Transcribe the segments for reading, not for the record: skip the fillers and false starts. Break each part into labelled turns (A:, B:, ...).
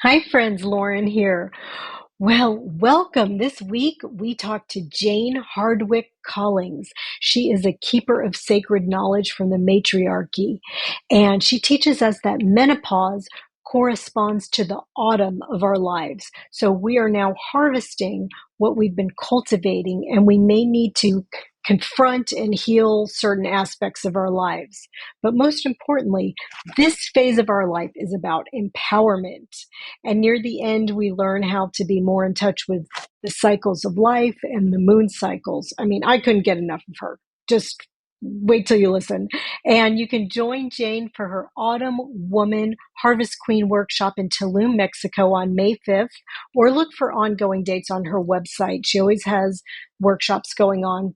A: Hi, friends. Lauren here. Well, welcome. This week we talked to Jane Hardwicke Collings. She is a keeper of sacred knowledge from the matriarchy, and she teaches us that menopause corresponds to the autumn of our lives. So we are now harvesting what we've been cultivating, and we may need to confront and heal certain aspects of our lives. But most importantly, this phase of our life is about empowerment. And near the end, we learn how to be more in touch with the cycles of life and the moon cycles. I mean, I couldn't get enough of her. Just wait till you listen. And you can join Jane for her Autumn Woman Harvest Queen workshop in Tulum, Mexico on May 5th, or look for ongoing dates on her website. She always has workshops going on.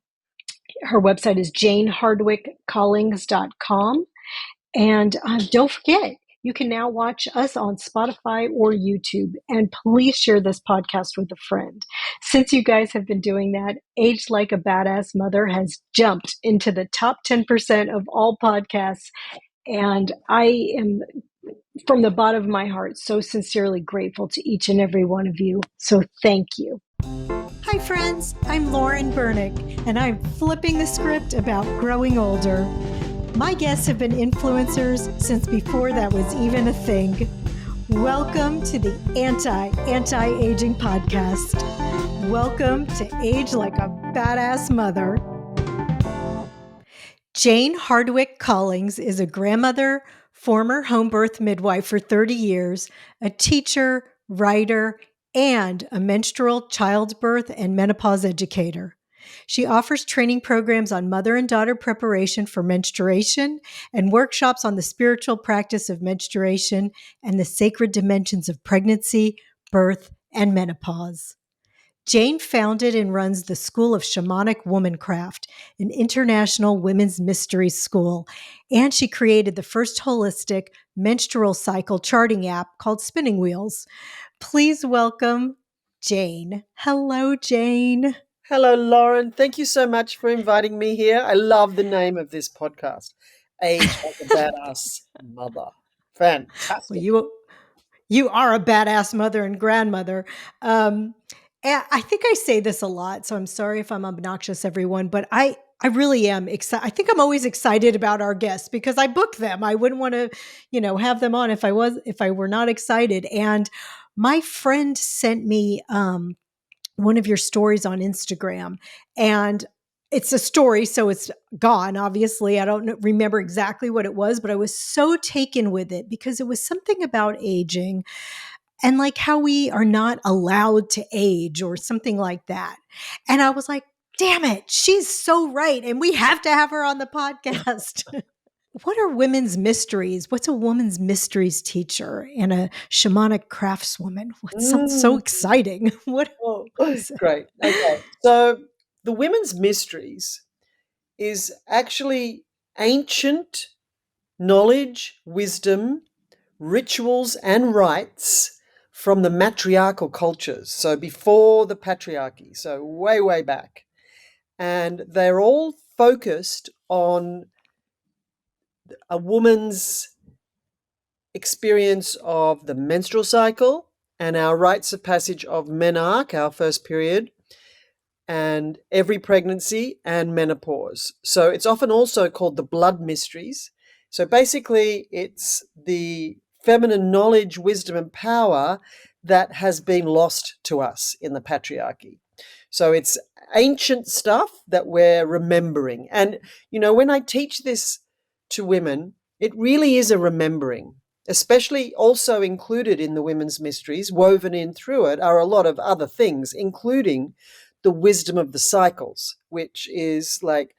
A: Her website is janehardwickecollings.com. And don't forget, you can now watch us on Spotify or YouTube. And please share this podcast with a friend. Since you guys have been doing that, Age Like a Badass Mother has jumped into the top 10% of all podcasts. And I am, from the bottom of my heart, so sincerely grateful to each and every one of you. So thank you.
B: Hi, friends. I'm Lauren Bernick, and I'm flipping the script about growing older. My guests have been influencers since before that was even a thing. Welcome to the Anti-Aging Podcast. Welcome to Age Like a Badass Mother. Jane Hardwicke Collings is a grandmother, former home birth midwife for 30 years, a teacher, writer, and a menstrual, childbirth, and menopause educator. She offers training programs on mother and daughter preparation for menstruation and workshops on the spiritual practice of menstruation and the sacred dimensions of pregnancy, birth, and menopause. Jane founded and runs the School of Shamanic Womancraft, an international women's mystery school, and she created the first holistic menstrual cycle charting app called Spinning Wheels. Please welcome Jane. Hello, Jane.
C: Hello, Lauren. Thank you so much for inviting me here. I love the name of this podcast, Age Like a Badass Mother.
B: Well,
C: Fantastic.
B: you are a badass mother and grandmother. And I think I say this a lot, so I'm sorry if I'm obnoxious, everyone, but I really am excited. I think I'm always excited about our guests because I book them. I wouldn't want to, have them on if I were not excited. And my friend sent me one of your stories on Instagram, and it's a story, so it's gone. Obviously, I don't remember exactly what it was, but I was so taken with it because it was something about aging and like how we are not allowed to age or something like that. And I was like, damn it, she's so right. And we have to have her on the podcast. What are women's mysteries? What's a woman's mysteries teacher and a shamanic craftswoman? What sounds so
C: Mm.
B: exciting. What
C: Oh,
B: is it?
C: great. Okay. So, the Women's Mysteries is actually ancient knowledge, wisdom, rituals, and rites from the matriarchal cultures. So, before the patriarchy. So, way, way back. And they're all focused on a woman's experience of the menstrual cycle and our rites of passage of menarche, our first period, and every pregnancy and menopause. So it's often also called the blood mysteries. So basically, it's the feminine knowledge, wisdom, and power that has been lost to us in the patriarchy. So it's ancient stuff that we're remembering. And, when I teach this to women, it really is a remembering, especially also included in the women's mysteries, woven in through it are a lot of other things, including the wisdom of the cycles, which is like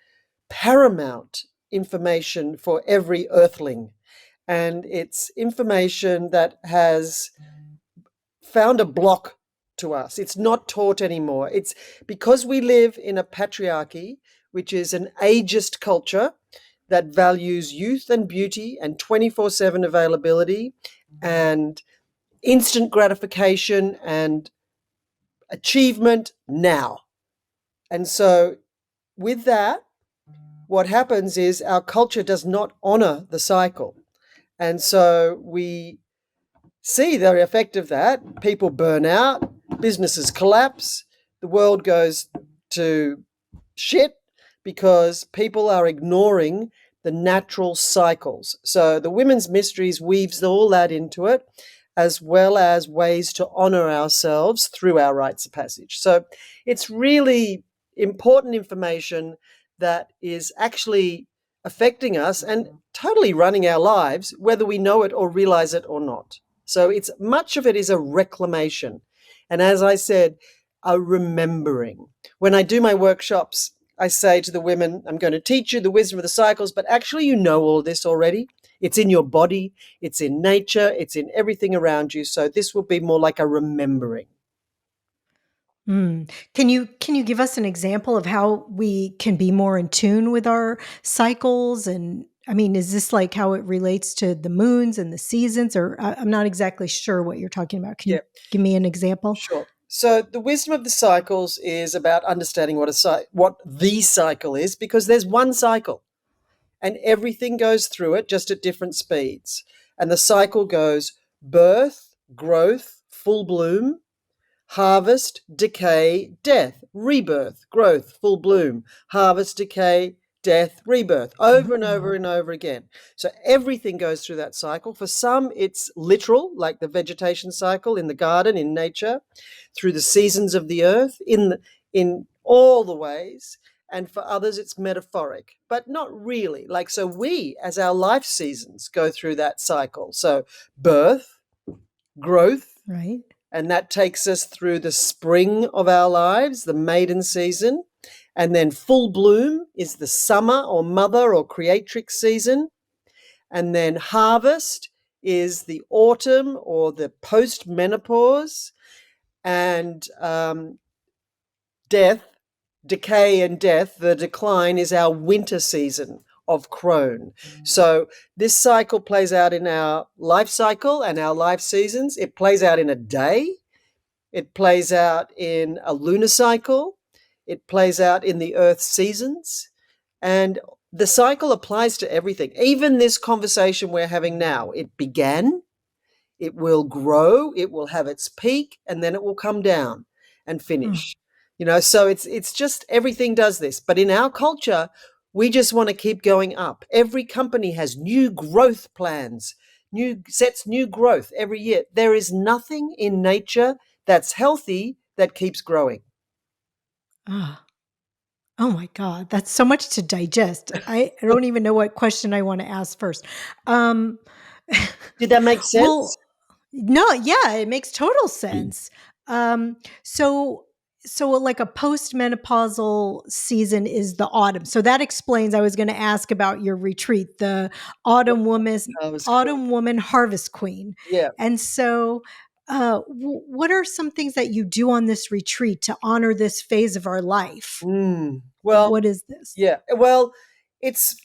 C: paramount information for every earthling. And it's information that has found a block to us. It's not taught anymore. It's because we live in a patriarchy, which is an ageist culture that values youth and beauty and 24/7 availability and instant gratification and achievement now. And so, with that, what happens is our culture does not honor the cycle. And so we see the effect of that. People burn out, businesses collapse, the world goes to shit because people are ignoring the natural cycles. So the Women's Mysteries weaves all that into it, as well as ways to honor ourselves through our rites of passage. So it's really important information that is actually affecting us and totally running our lives, whether we know it or realize it or not. So it's much of it is a reclamation. And as I said, a remembering. When I do my workshops, I say to the women, I'm going to teach you the wisdom of the cycles, but actually you know all this already. It's in your body, it's in nature, it's in everything around you. So this will be more like a remembering.
B: Can you give us an example of how we can be more in tune with our cycles? And I mean, is this like how it relates to the moons and the seasons? Or I'm not exactly sure what you're talking about. Can you
C: Yeah,
B: give me an example?
C: sure. So the wisdom of the cycles is about understanding what the cycle is, because there's one cycle and everything goes through it just at different speeds. And the cycle goes birth, growth, full bloom, harvest, decay, death, rebirth, growth, full bloom, harvest, decay, death, rebirth, over and over and over again. So everything goes through that cycle. For some, it's literal, like the vegetation cycle in the garden, in nature, through the seasons of the earth, in all the ways. And for others, it's metaphoric, but not really. Like, so we, as our life seasons, go through that cycle. So birth, growth,
B: Right.
C: and that takes us through the spring of our lives, the maiden season. And then full bloom is the summer or mother or creatrix season. And then harvest is the autumn or the post-menopause. And decay and death, the decline is our winter season of crone. So this cycle plays out in our life cycle and our life seasons. It plays out in a day. It plays out in a lunar cycle. It plays out in the earth seasons. And the cycle applies to everything. Even this conversation we're having now, it began, it will grow, it will have its peak, and then it will come down and finish. So it's just everything does this. But in our culture, we just want to keep going up. Every company has new growth plans, new growth every year. There is nothing in nature that's healthy that keeps growing.
B: Ah. Oh my God, that's so much to digest. I don't even know what question I want to ask first. Um,
C: Did that make sense?
B: well, no, yeah, it makes total sense. Um, so, so like a postmenopausal season is the autumn. So that explains. I was going to ask about your retreat, the
C: That was cool.
B: autumn woman harvest queen,
C: Yeah.
B: and so. What are some things that you do on this retreat to honor this phase of our life?
C: Well,
B: What is this?
C: yeah. Well, it's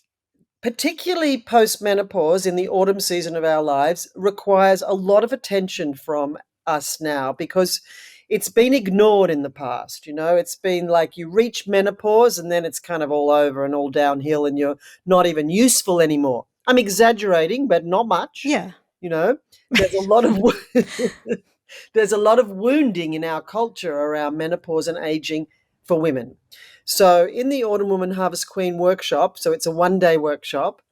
C: particularly post-menopause in the autumn season of our lives requires a lot of attention from us now, because it's been ignored in the past. It's been like you reach menopause and then it's kind of all over and all downhill and you're not even useful anymore. I'm exaggerating, but not much.
B: Yeah.
C: You know, there's a lot of there's a lot of wounding in our culture around menopause and aging for women. So in the Autumn Woman Harvest Queen workshop, so it's a one-day workshop,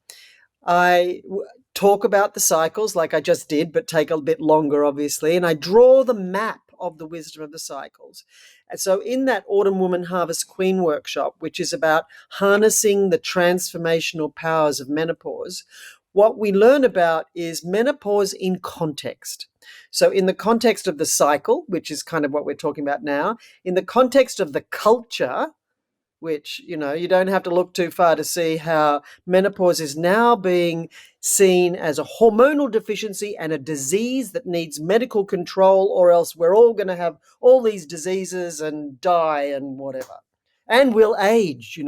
C: I talk about the cycles like I just did, but take a bit longer, obviously, and I draw the map of the wisdom of the cycles. And so in that Autumn Woman Harvest Queen workshop, which is about harnessing the transformational powers of menopause, what we learn about is menopause in context. So in the context of the cycle, which is kind of what we're talking about now, in the context of the culture, which, you don't have to look too far to see how menopause is now being seen as a hormonal deficiency and a disease that needs medical control, or else we're all going to have all these diseases and die and whatever. And we'll age.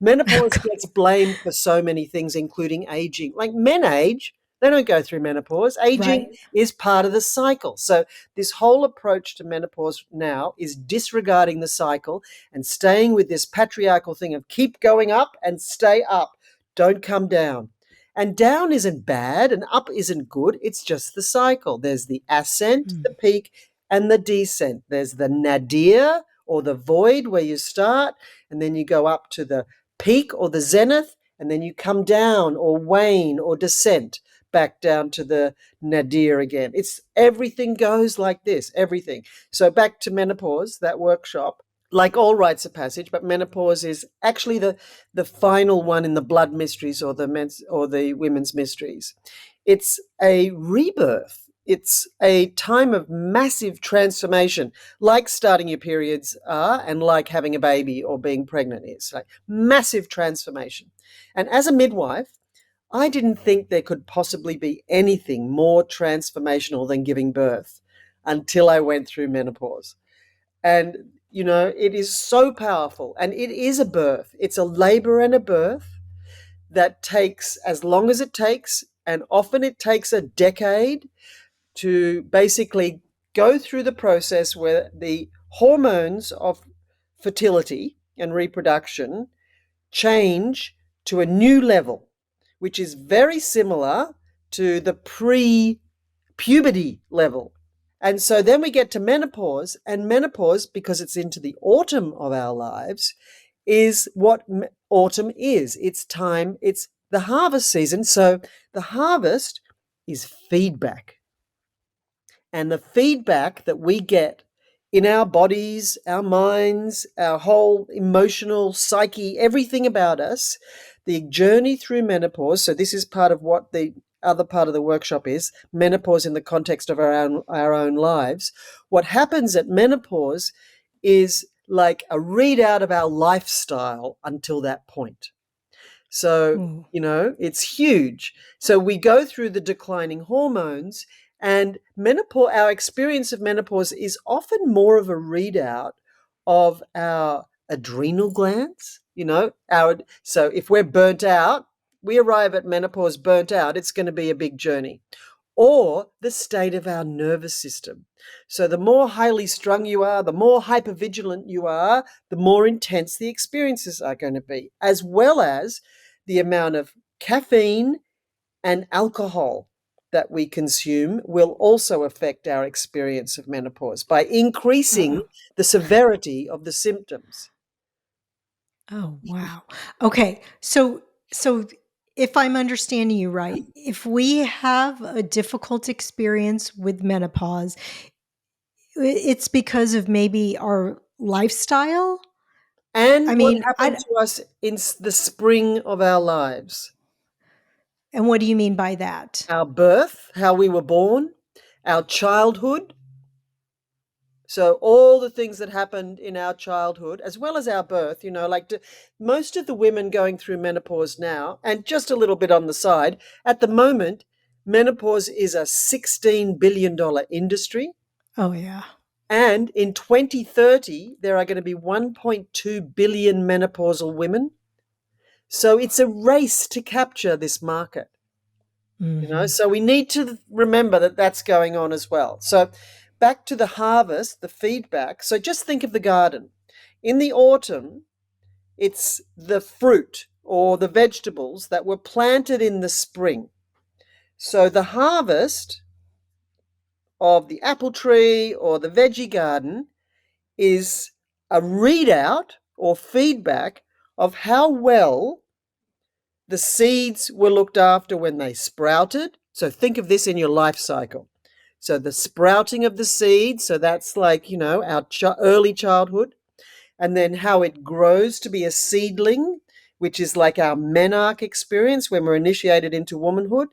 C: Menopause gets blamed for so many things, including aging. Like men age, they don't go through menopause. Aging
B: Right.
C: is part of the cycle. So this whole approach to menopause now is disregarding the cycle and staying with this patriarchal thing of keep going up and stay up. Don't come down. And down isn't bad and up isn't good. It's just the cycle. There's the ascent, the
B: Mm.
C: peak, and the descent. There's the nadir or the void where you start, and then you go up to the peak or the zenith, and then you come down or wane or descent back down to the nadir again. It's everything goes like this, everything. So back to menopause, that workshop, like all rites of passage, but menopause is actually the final one in the blood mysteries or the men's or the women's mysteries. It's a rebirth. It's a time of massive transformation, like starting your periods are, and like having a baby or being pregnant is. Like massive transformation. And as a midwife, I didn't think there could possibly be anything more transformational than giving birth until I went through menopause. And, it is so powerful. And it is a birth. It's a labor and a birth that takes as long as it takes. And often it takes a decade to basically go through the process where the hormones of fertility and reproduction change to a new level, which is very similar to the pre-puberty level. And so then we get to menopause, and menopause, because it's into the autumn of our lives, is what autumn is. It's time, it's the harvest season. So the harvest is feedback. And the feedback that we get in our bodies, our minds, our whole emotional psyche, everything about us, the journey through menopause. So this is part of what the other part of the workshop is, menopause in the context of our own lives. What happens at menopause is like a readout of our lifestyle until that point. So,
B: Ooh.
C: it's huge. So we go through the declining hormones, and menopause, our experience of menopause is often more of a readout of our adrenal glands, so if we're burnt out, we arrive at menopause burnt out, it's going to be a big journey. Or the state of our nervous system. So the more highly strung you are, the more hypervigilant you are, the more intense the experiences are going to be, as well as the amount of caffeine and alcohol that we consume will also affect our experience of menopause by increasing
B: Uh-oh.
C: the severity of the symptoms.
B: Oh, wow. Okay. So if I'm understanding you right, if we have a difficult experience with menopause, it's because of maybe our lifestyle?
C: And
B: I
C: what
B: mean,
C: happened to us in the spring of our lives?
B: and what do you mean by that?
C: Our birth, how we were born, our childhood. So all the things that happened in our childhood, as well as our birth, like most of the women going through menopause now, and just a little bit on the side, at the moment, menopause is a $16 billion industry.
B: Oh, yeah.
C: And in 2030, there are going to be 1.2 billion menopausal women. So it's a race to capture this market.
B: Mhm.
C: So we need to remember that that's going on as well. So back to the harvest, the feedback. So just think of the garden. In the autumn, it's the fruit or the vegetables that were planted in the spring. So the harvest of the apple tree or the veggie garden is a readout or feedback of how well the seeds were looked after when they sprouted. So think of this in your life cycle. So the sprouting of the seed, so that's like, our early childhood, and then how it grows to be a seedling, which is like our menarche experience when we're initiated into womanhood.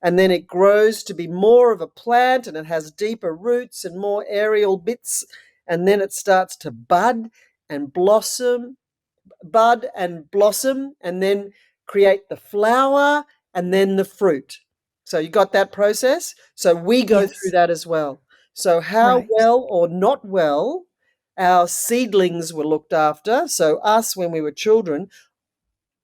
C: And then it grows to be more of a plant, and it has deeper roots and more aerial bits. And then it starts to and blossom bud and blossom, and then create the flower and then the fruit. So you got that process? So we go through
B: Yes.
C: that as well. So how
B: Right.
C: well or not well our seedlings were looked after, so us when we were children,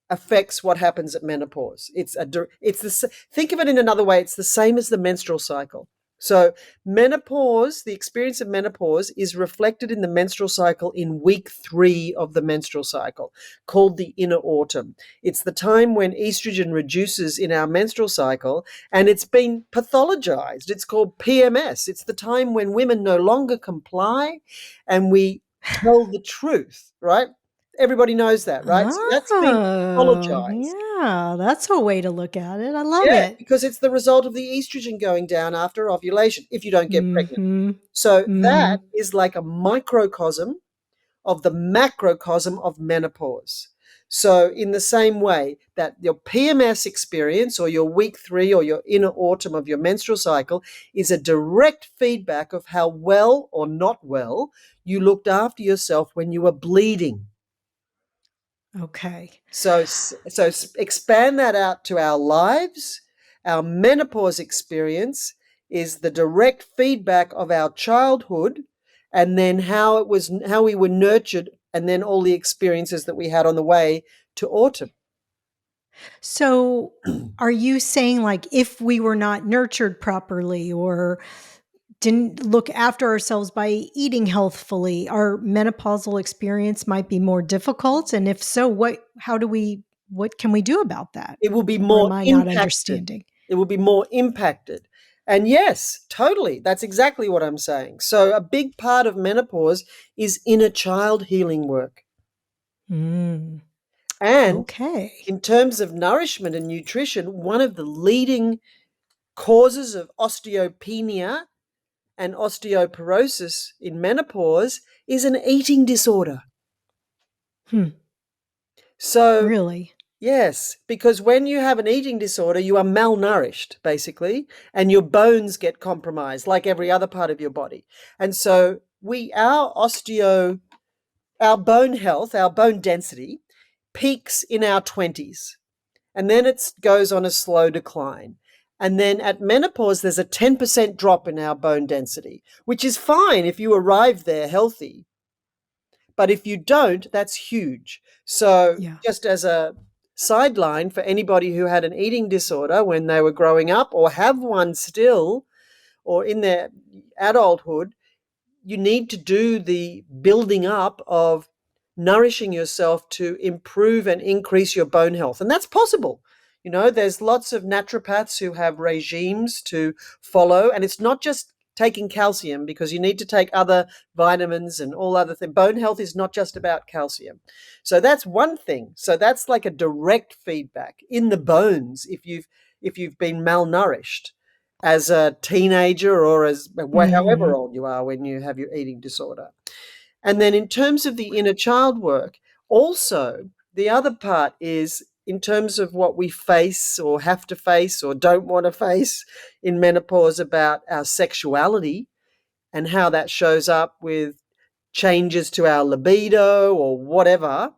C: affects what happens at menopause. Think of it in another way, it's the same as the menstrual cycle. So menopause, the experience of menopause, is reflected in the menstrual cycle in week 3 of the menstrual cycle, called the inner autumn. It's the time when estrogen reduces in our menstrual cycle, and it's been pathologized. It's called PMS. It's the time when women no longer comply and we tell the truth, right? Everybody knows that, right? So that's been
B: Oh,
C: pathologized.
B: yeah, that's a way to look at it. I love
C: Yeah,
B: it.
C: because it's the result of the estrogen going down after ovulation if you don't get pregnant.
B: Mhm.
C: So that
B: Mhm.
C: is like a microcosm of the macrocosm of menopause. So, in the same way that your PMS experience or your week 3 or your inner autumn of your menstrual cycle is a direct feedback of how well or not well you looked after yourself when you were bleeding.
B: Okay.
C: So expand that out to our lives. Our menopause experience is the direct feedback of our childhood, and then how we were nurtured, and then all the experiences that we had on the way to autumn.
B: So, are you saying, like, if we were not nurtured properly or didn't look after ourselves by eating healthfully, our menopausal experience might be more difficult? And if so, what can we do about that?
C: It will be
B: Or
C: more
B: am I not
C: impacted.
B: understanding?
C: It will be more impacted. And yes, totally. That's exactly what I'm saying. So a big part of menopause is inner child healing work.
B: Mm,
C: And
B: okay.
C: in terms of nourishment and nutrition, one of the leading causes of osteopenia and osteoporosis in menopause is an eating disorder.
B: Hmm,
C: So,
B: really?
C: yes, because when you have an eating disorder, you are malnourished, basically, and your bones get compromised like every other part of your body. And so, our bone health, our bone density peaks in our 20s. And then it goes on a slow decline. And then at menopause, there's a 10% drop in our bone density, which is fine if you arrive there healthy. But if you don't, that's huge. So,
B: Yeah.
C: just as a sideline for anybody who had an eating disorder when they were growing up or have one still or in their adulthood, you need to do the building up of nourishing yourself to improve and increase your bone health. And that's possible. You know, there's lots of naturopaths who have regimes to follow, and it's not just taking calcium because you need to take other vitamins and all other things. Bone health is not just about calcium. So that's one thing. So that's like a direct feedback in the bones if you've been malnourished as a teenager or as however
B: Mhm.
C: old you are when you have your eating disorder. And then in terms of the inner child work, also the other part is in terms of what we face or have to face or don't want to face in menopause about our sexuality and how that shows up with changes to our libido or whatever.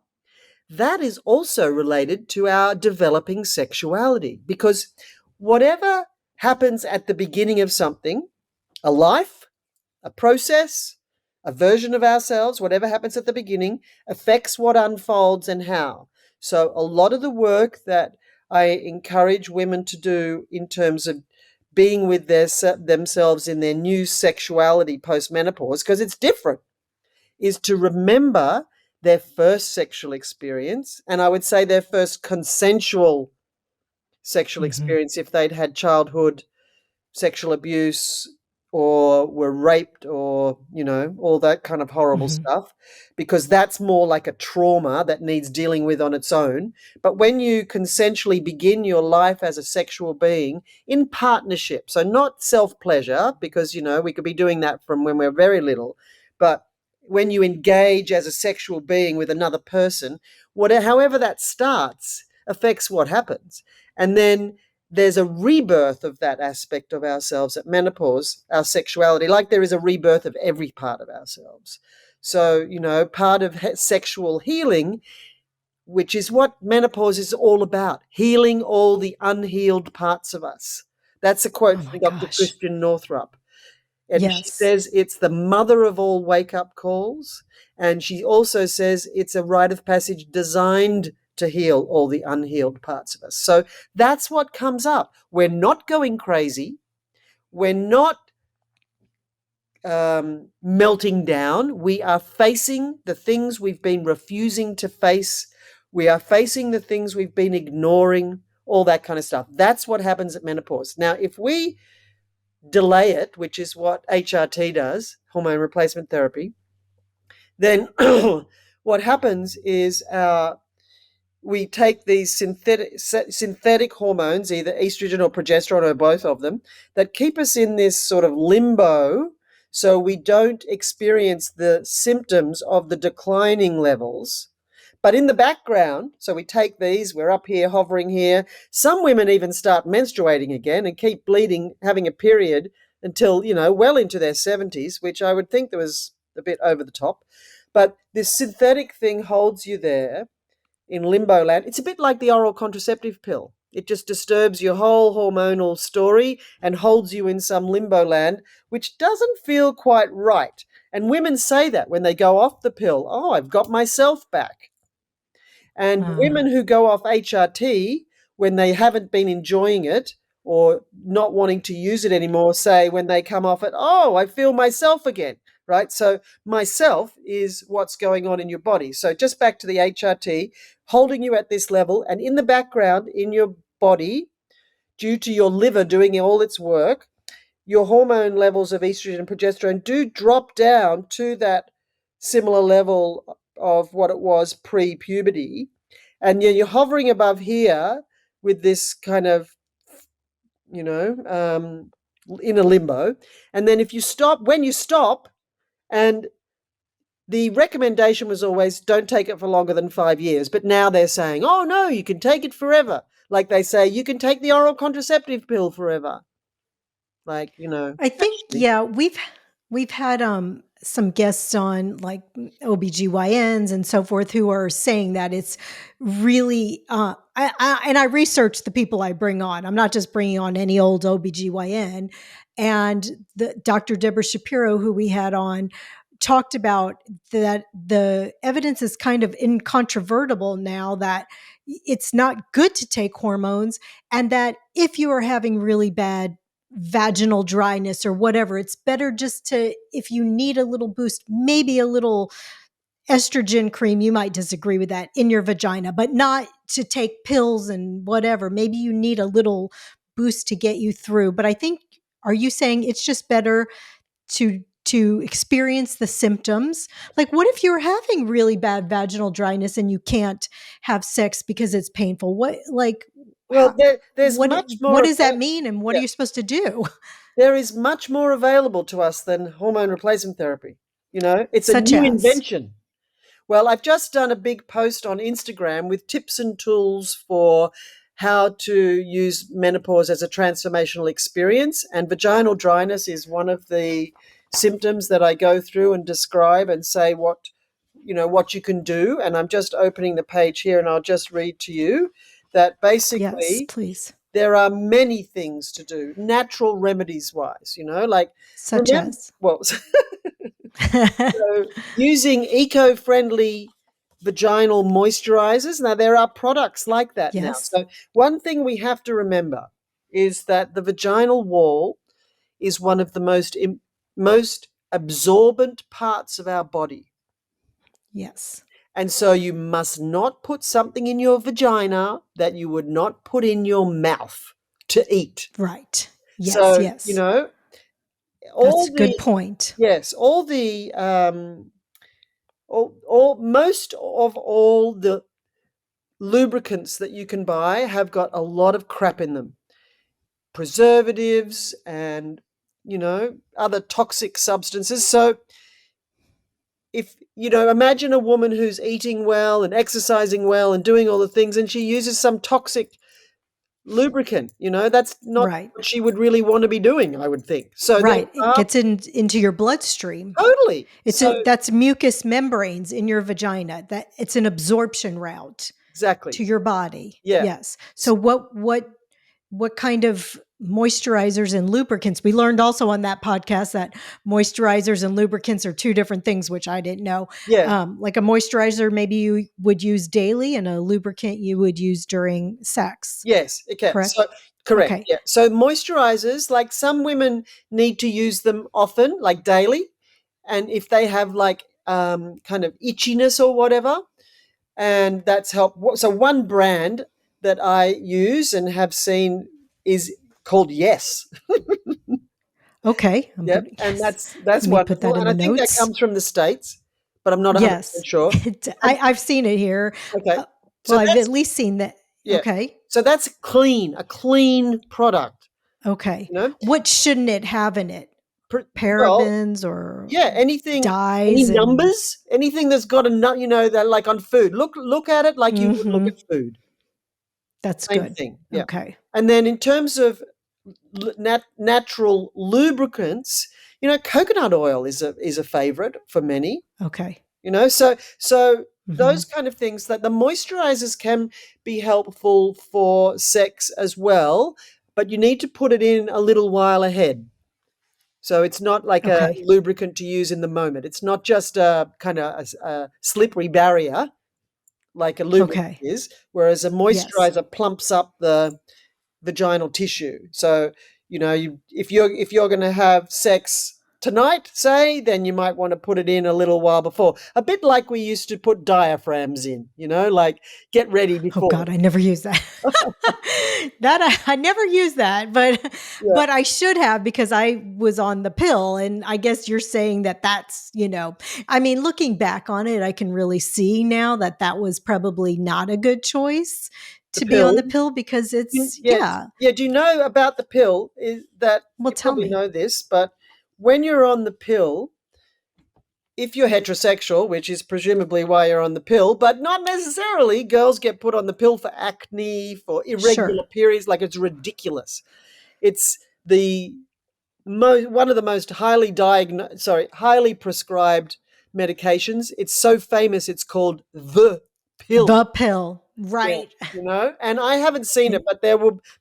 C: That is also related to our developing sexuality because whatever happens at the beginning of something, a life, a process, a version of ourselves, whatever happens at the beginning, affects what unfolds and how. So, a lot of the work that I encourage women to do in terms of being with themselves in their new sexuality post menopause, because it's different, is to remember their first sexual experience. And I would say their first consensual sexual
B: Mhm.
C: experience if they'd had childhood sexual abuse or were raped or, all that kind of horrible
B: Mhm.
C: stuff, because that's more like a trauma that needs dealing with on its own. But when you consensually begin your life as a sexual being in partnership, so not self pleasure, because, we could be doing that from when we're very little, but when you engage as a sexual being with another person, however that starts affects what happens. And then there's a rebirth of that aspect of ourselves at menopause, our sexuality, like there is a rebirth of every part of ourselves. So, part of sexual healing, which is what menopause is all about, healing all the unhealed parts of us. That's a
B: Oh
C: quote
B: my
C: from Dr.
B: gosh.
C: Christian Northrup. And she
B: Yes.
C: says it's the mother of all wake up calls. And she also says it's a rite of passage designed to heal all the unhealed parts of us. So that's what comes up. We're not going crazy. We're not melting down. We are facing the things we've been refusing to face. We are facing the things we've been ignoring, all that kind of stuff. That's what happens at menopause. Now, if we delay it, which is what HRT does, hormone replacement therapy, then what happens is we take these synthetic hormones, either estrogen or progesterone or both of them, that keep us in this sort of limbo so we don't experience the symptoms of the declining levels. But in the background, so we take these, we're up here, hovering here. Some women even start menstruating again and keep bleeding, having a period until, well into their 70s, which I would think there was a bit over the top. But this synthetic thing holds you there in limbo land. It's a bit like the oral contraceptive pill. It just disturbs your whole hormonal story and holds you in some limbo land, which doesn't feel quite right. And women say that when they go off the pill, oh, I've got myself back. And women who go off HRT when they haven't been enjoying it or not wanting to use it anymore say when they come off it, oh, I feel myself again, right? So myself is what's going on in your body. So just back to the HRT, holding you at this level, and in the background in your body, due to your liver doing all its work, your hormone levels of estrogen and progesterone do drop down to that similar level of what it was pre-puberty. And you're hovering above here with this kind of, in a limbo. And then when you stop, and the recommendation was always don't take it for longer than 5 years. But now they're saying, oh, no, you can take it forever. Like they say, you can take the oral contraceptive pill forever. Like,
B: I think,
C: actually.
B: yeah, we've had some guests on, like OBGYNs and so forth, who are saying that it's really and I research the people I bring on. I'm not just bringing on any old OBGYN. And the Dr. Deborah Shapiro, who we had on, talked about that the evidence is kind of incontrovertible now that it's not good to take hormones, and that if you are having really bad vaginal dryness or whatever, it's better just to, if you need a little boost, maybe a little estrogen cream, you might disagree with that, in your vagina, but not to take pills and whatever. Maybe you need a little boost to get you through. But I think, are you saying it's just better to experience the symptoms? Like, what if you're having really bad vaginal dryness and you can't have sex because it's painful?
C: Well, there's
B: what
C: much
B: what
C: more.
B: does that mean, and what are
C: Yeah,
B: you supposed to do?
C: there is much more available to us than hormone replacement therapy. It's a
B: Such
C: new
B: as,
C: invention. Well, I've just done a big post on Instagram with tips and tools for how to use menopause as a transformational experience. And vaginal dryness is one of the symptoms that I go through and describe and say what you can do. And I'm just opening the page here and I'll just read to you that
B: yes,
C: basically
B: please.
C: there are many things to do, natural remedies wise, like
B: Such
C: remember,
B: as.
C: well, so using eco-friendly vaginal moisturizers. Now, there are products like that now.
B: Yes.
C: So one thing we have to remember is that the vaginal wall is one of the most absorbent parts of our body.
B: Yes.
C: And so you must not put something in your vagina that you would not put in your mouth to eat.
B: Right. Yes.
C: So,
B: Yes. That's
C: all
B: a good
C: the,
B: point.
C: yes, all the, most of all the lubricants that you can buy have got a lot of crap in them. Preservatives and, other toxic substances. So if, imagine a woman who's eating well and exercising well and doing all the things, and she uses some toxic lubricant, that's not
B: Right.
C: what she would really want to be doing, I would think. So there
B: Right. It
C: are
B: gets into your bloodstream.
C: totally.
B: That's mucus membranes in your vagina. That it's an absorption route
C: Exactly.
B: to your body.
C: Yeah.
B: Yes. So what kind of moisturizers and lubricants. We learned also on that podcast that moisturizers and lubricants are two different things, which I didn't know.
C: Yeah.
B: Like a moisturizer, maybe you would use daily, and a lubricant you would use during sex.
C: Yes. Okay.
B: Correct?
C: So correct.
B: Okay.
C: Yeah. So moisturizers, like some women need to use them often, like daily, and if they have like kind of itchiness or whatever, and that's helped. So one brand that I use and have seen is called Yes.
B: Okay. I'm
C: Yep,
B: putting,
C: and
B: yes.
C: that's
B: Let me put
C: wonderful,
B: that in
C: and
B: the
C: I think that
B: notes.
C: comes from the States, but I'm not 100%
B: Yes.
C: sure. And
B: I've seen it here.
C: okay,
B: Uh,
C: so
B: well, I've at
C: that's
B: least seen that.
C: yeah,
B: Okay.
C: so that's a clean product,
B: Okay.
C: you know?
B: What shouldn't it have in it?
C: Well,
B: Parabens or
C: yeah, anything, any
B: dyes and
C: numbers, anything that's got a nut, that like on food. Look at it like you would look
B: mhm.
C: at food.
B: That's
C: Same
B: good.
C: thing, yeah.
B: Okay.
C: And then in terms of natural lubricants, coconut oil is a favorite for many.
B: Okay.
C: So those
B: Mhm.
C: kind of things, that the moisturizers can be helpful for sex as well, but you need to put it in a little while ahead. So it's not like a
B: Okay.
C: lubricant to use in the moment. It's not just a kind of a slippery barrier like a lubricant
B: Okay.
C: is, whereas a
B: Yes.
C: moisturizer plumps up the vaginal tissue. So, if you're going to have sex tonight, say, then you might want to put it in a little while before. A bit like we used to put diaphragms in, like get ready
B: Oh
C: before.
B: God, I never use that. I never use that, but
C: Yeah,
B: I should have because I was on the pill, and I guess you're saying that that's I mean, looking back on it, I can really see now that that was probably not a good choice
C: the
B: to be on the
C: pill.
B: pill because it's
C: Yeah,
B: yeah.
C: yeah. Do you know about the pill? Is that
B: Well,
C: you
B: tell
C: probably
B: me.
C: know this, but when you're on the pill, if you're heterosexual, which is presumably why you're on the pill, but not necessarily, girls get put on the pill for acne, for irregular
B: Sure.
C: periods. Like it's ridiculous. It's the one of the most highly prescribed medications. It's so famous. It's called the pill.
B: The pill.
C: Yeah,
B: Right.
C: and I haven't seen it,
B: And
C: but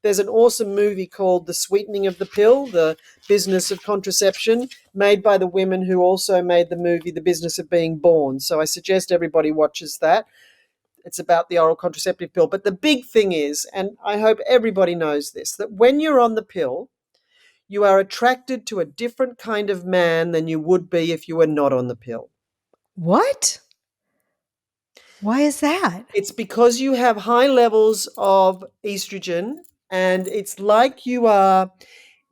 C: there's an awesome movie called The Sweetening of the Pill, The Business of Contraception, made by the women who also made the movie The Business of Being Born. So I suggest everybody watches that. It's about the oral contraceptive pill. But the big thing is, and I hope everybody knows this, that when you're on the pill, you are attracted to a different kind of man than you would be if you were not on the pill.
B: what? Why is that?
C: It's because you have high levels of estrogen, and it's like you are.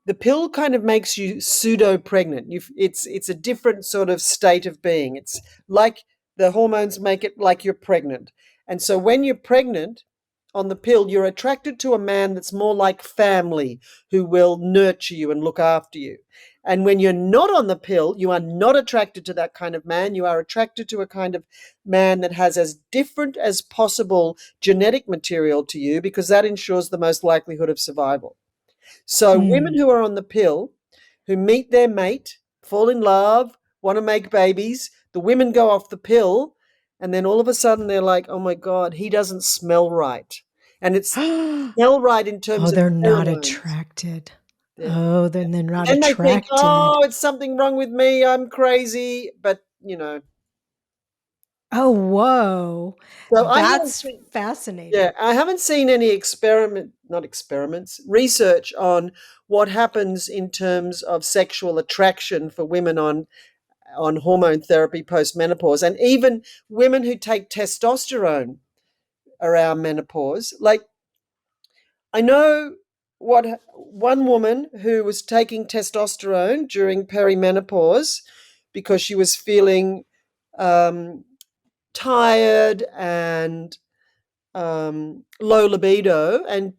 C: The pill kind of makes you pseudo pregnant. It's a different sort of state of being. It's like the hormones make it like you're pregnant. And so when you're pregnant on the pill, you're attracted to a man that's more like family, who will nurture you and look after you. And when you're not on the pill, you are not attracted to that kind of man. You are attracted to a kind of man that has as different as possible genetic material to you, because that ensures the most likelihood of survival. So women
B: Hmm.
C: who are on the pill, who meet their mate, fall in love, want to make babies, the women go off the pill, and then all of a sudden they're like, "Oh my God, he doesn't smell right." And it's smell right in
B: Oh,
C: terms of
B: they're not
C: pheromones.
B: attracted.
C: Yeah.
B: Oh, then they're
C: And
B: not
C: then they think,
B: attracted.
C: "Oh, it's something wrong with me. I'm crazy." But,
B: Oh, whoa.
C: so I haven't
B: That's
C: seen, yeah,
B: fascinating.
C: I haven't seen any not experiments, research on what happens in terms of sexual attraction for women on hormone therapy post menopause, and even women who take testosterone around menopause. Like, I know what one woman who was taking testosterone during perimenopause because she was feeling um, tired and low libido, and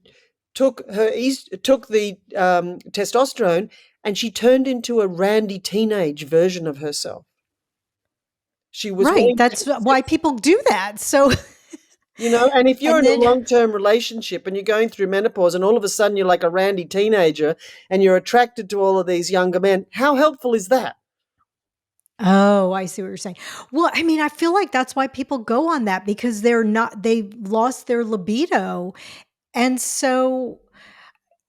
C: took the testosterone, and she turned into a randy teenage version of herself. She was
B: Right.
C: wanting to
B: That's
C: have
B: why
C: sex,
B: people do that. So,
C: and if you're
B: and
C: in a
B: then,
C: long-term relationship and you're going through menopause and all of a sudden you're like a randy teenager and you're attracted to all of these younger men, how helpful is that?
B: oh, I see what you're saying. Well, I mean, I feel like that's why people go on that because they've lost their libido. And so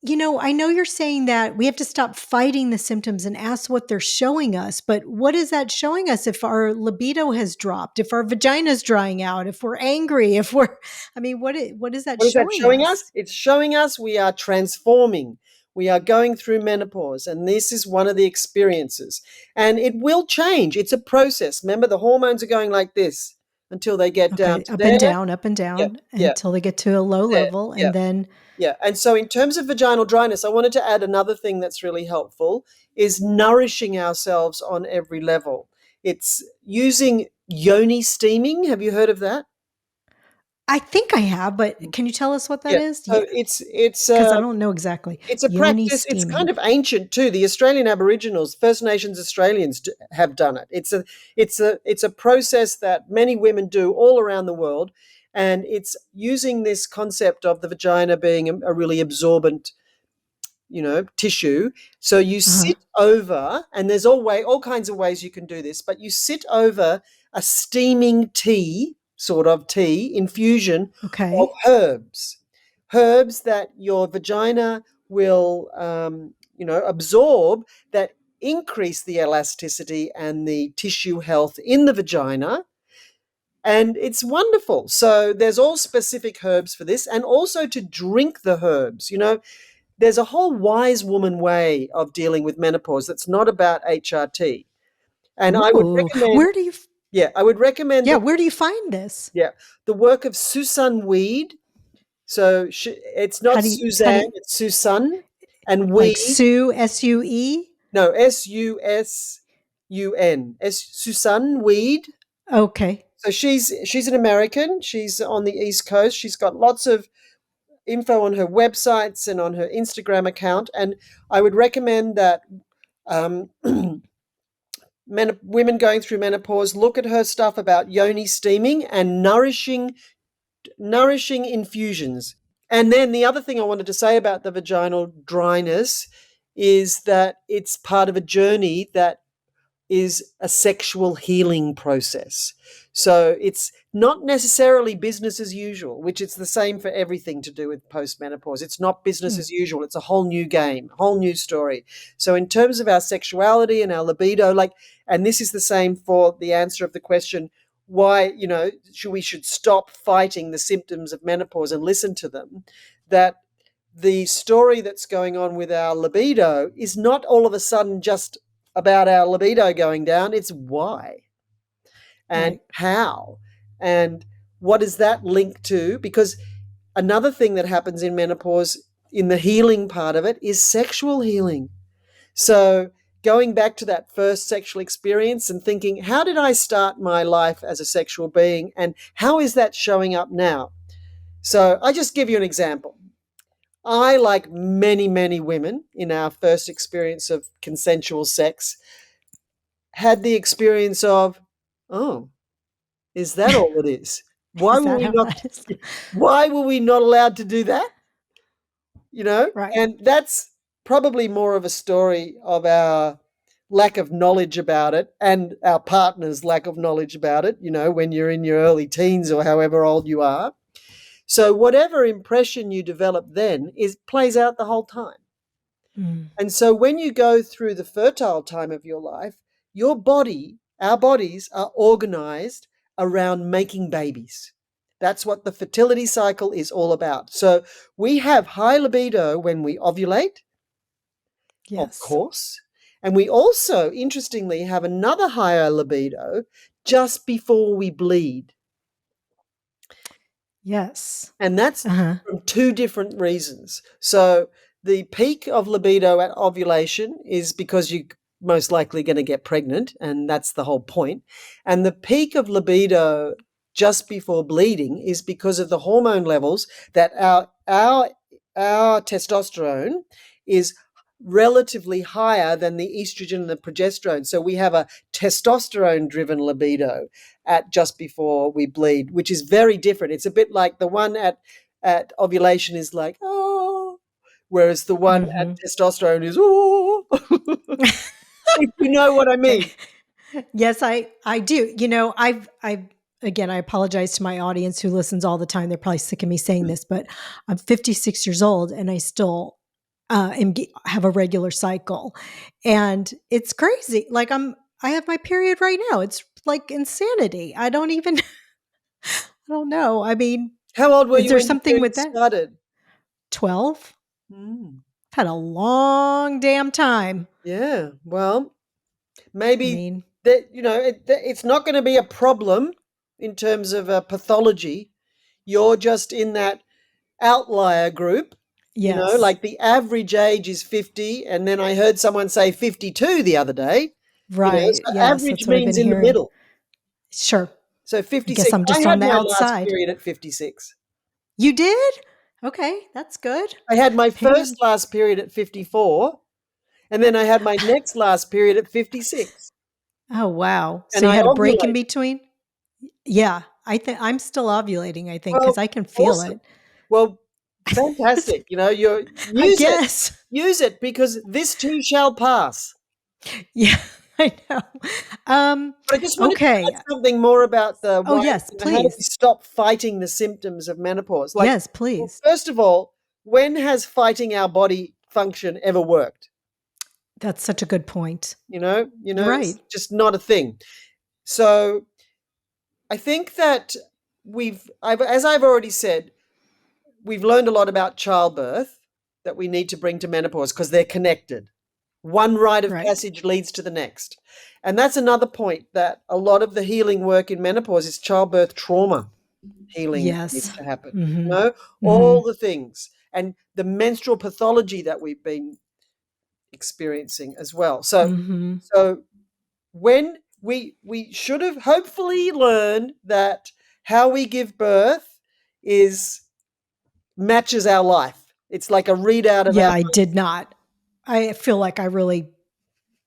B: I know you're saying that we have to stop fighting the symptoms and ask what they're showing us, but what is that showing us if our libido has dropped, if our vagina's drying out, if we're angry, if we're, what is that
C: What is that
B: showing
C: showing us?
B: us?
C: It's showing us we are transforming. We are going through menopause, and this is one of the experiences. And it will change. It's a process. Remember, the hormones are going like this until they get down
B: Okay.
C: to there.
B: Up and
C: Yeah,
B: down
C: yeah,
B: until they get to a low
C: there,
B: level.
C: yeah,
B: And then,
C: yeah. And so, in terms of vaginal dryness, I wanted to add another thing that's really helpful is nourishing ourselves on every level. It's using yoni steaming. Have you heard of that?
B: I think I have, but can you tell us what that
C: Yeah.
B: is?
C: So
B: Yeah. Because I don't know exactly.
C: it's a
B: Yoni
C: practice. It's kind
B: steaming.
C: of ancient too. The Australian Aboriginals, First Nations Australians, have done it. It's a process that many women do all around the world, and it's using this concept of the vagina being a really absorbent, tissue. So you
B: Uh-huh.
C: sit over, and there's all kinds of ways you can do this, but you sit over a steaming tea, sort of tea infusion of
B: Okay.
C: herbs that your vagina will, absorb, that increase the elasticity and the tissue health in the vagina. And it's wonderful. So there's all specific herbs for this, and also to drink the herbs. There's a whole wise woman way of dealing with menopause that's not about HRT. And I would
B: Ooh,
C: recommend, yeah, I would recommend
B: where do you find this?
C: yeah, the work of Susan Weed. So it's
B: How
C: not
B: do you, how do
C: Suzanne,
B: you,
C: it's Susan and
B: like
C: Weed.
B: Sue, SUE?
C: No, Susan Weed.
B: Okay.
C: So she's an American. She's on the East Coast. She's got lots of info on her websites and on her Instagram account. And I would recommend that um, women going through menopause look at her stuff about yoni steaming and nourishing infusions. And then the other thing I wanted to say about the vaginal dryness is that it's part of a journey that is a sexual healing process. So it's not necessarily business as usual, which it's the same for everything to do with postmenopause. It's not business
B: Mm.
C: as usual. It's a whole new game, whole new story. So in terms of our sexuality and our libido, and this is the same for the answer of the question, why, we should stop fighting the symptoms of menopause and listen to them, that the story that's going on with our libido is not all of a sudden just about our libido going down. It's why and
B: Right.
C: how and what is that linked to? Because another thing that happens in menopause, in the healing part of it, is sexual healing. So going back to that first sexual experience and thinking, how did I start my life as a sexual being and how is that showing up now? So I just give you an example. I, like many, many women in our first experience of consensual sex, had the experience of, oh, is that all it is? Why
B: Is
C: were
B: that
C: we
B: how
C: not
B: that is?
C: why were we not allowed to do that? You know?
B: Right.
C: And that's probably more of a story of our lack of knowledge about it and our partner's lack of knowledge about it, when you're in your early teens or however old you are. So whatever impression you develop then plays out the whole time.
B: Mm.
C: And so when you go through the fertile time of your life, our bodies are organized around making babies. That's what the fertility cycle is all about. So we have high libido when we ovulate, of
B: Yes.
C: course. And we also, interestingly, have another higher libido just before we bleed.
B: Yes.
C: And that's
B: Uh-huh.
C: from two different reasons. So the peak of libido at ovulation is because you're most likely going to get pregnant, and that's the whole point. And the peak of libido just before bleeding is because of the hormone levels that our testosterone is relatively higher than the estrogen and the progesterone. So we have a testosterone driven libido at just before we bleed, which is very different. It's a bit like the one at ovulation is like, oh, whereas the one at
B: Mm-hmm.
C: testosterone is, oh, if you know what I
B: Okay.
C: mean.
B: Yes, I do. I've again, I apologize to my audience who listens all the time. They're probably sick of me saying this, but I'm 56 years old and I still have a regular cycle. And it's crazy. Like I have my period right now. It's like insanity. I don't even, I don't know. I mean,
C: How old were
B: is
C: you
B: there
C: when your
B: something
C: period
B: with that?
C: started?
B: 12?
C: Mm,
B: Had a long damn time.
C: yeah. Well,
B: I
C: maybe
B: mean,
C: that it's not going to be a problem in terms of pathology. You're just in that outlier group.
B: yes.
C: Like the average age is 50, and then I heard someone say 52 the other day.
B: Right.
C: So
B: Yes,
C: average
B: that's what I've been
C: means in the
B: hearing.
C: middle.
B: Sure.
C: So
B: I guess
C: 56.
B: I'm
C: I
B: just on
C: had
B: the
C: my last
B: outside.
C: period at 56.
B: You did? Okay, that's good.
C: I had my
B: Period.
C: first last period at 54, and then I had my next last period at 56.
B: Oh, wow. So
C: And
B: you
C: I
B: had a break in
C: ovulated.
B: between? Yeah, I think I'm still ovulating, I think, because
C: Well,
B: I can feel
C: awesome.
B: it.
C: Well, fantastic. You
B: I
C: use it.
B: guess.
C: Use it because this too shall pass.
B: Yeah, I know.
C: But I just wanted to
B: Okay.
C: add something more about the
B: Oh,
C: why,
B: yes,
C: how do we
B: please.
C: stop fighting the symptoms of menopause? Like,
B: Yes,
C: well,
B: please.
C: first of all, when has fighting our body function ever worked?
B: That's such a good point. You're
C: It's
B: right.
C: just not a thing. So I think that as I've already said, we've learned a lot about childbirth that we need to bring to menopause because they're connected. One rite of
B: Right.
C: passage leads to the next. And that's another point, that a lot of the healing work in menopause is childbirth trauma healing that needs
B: Yes.
C: to happen.
B: Mhm.
C: All
B: Mhm.
C: the things and the menstrual pathology that we've been experiencing as well. So
B: Mhm.
C: so when we should have hopefully learned that how we give birth is matches our life. It's like a readout of
B: Yeah,
C: our
B: I did not. I feel like I really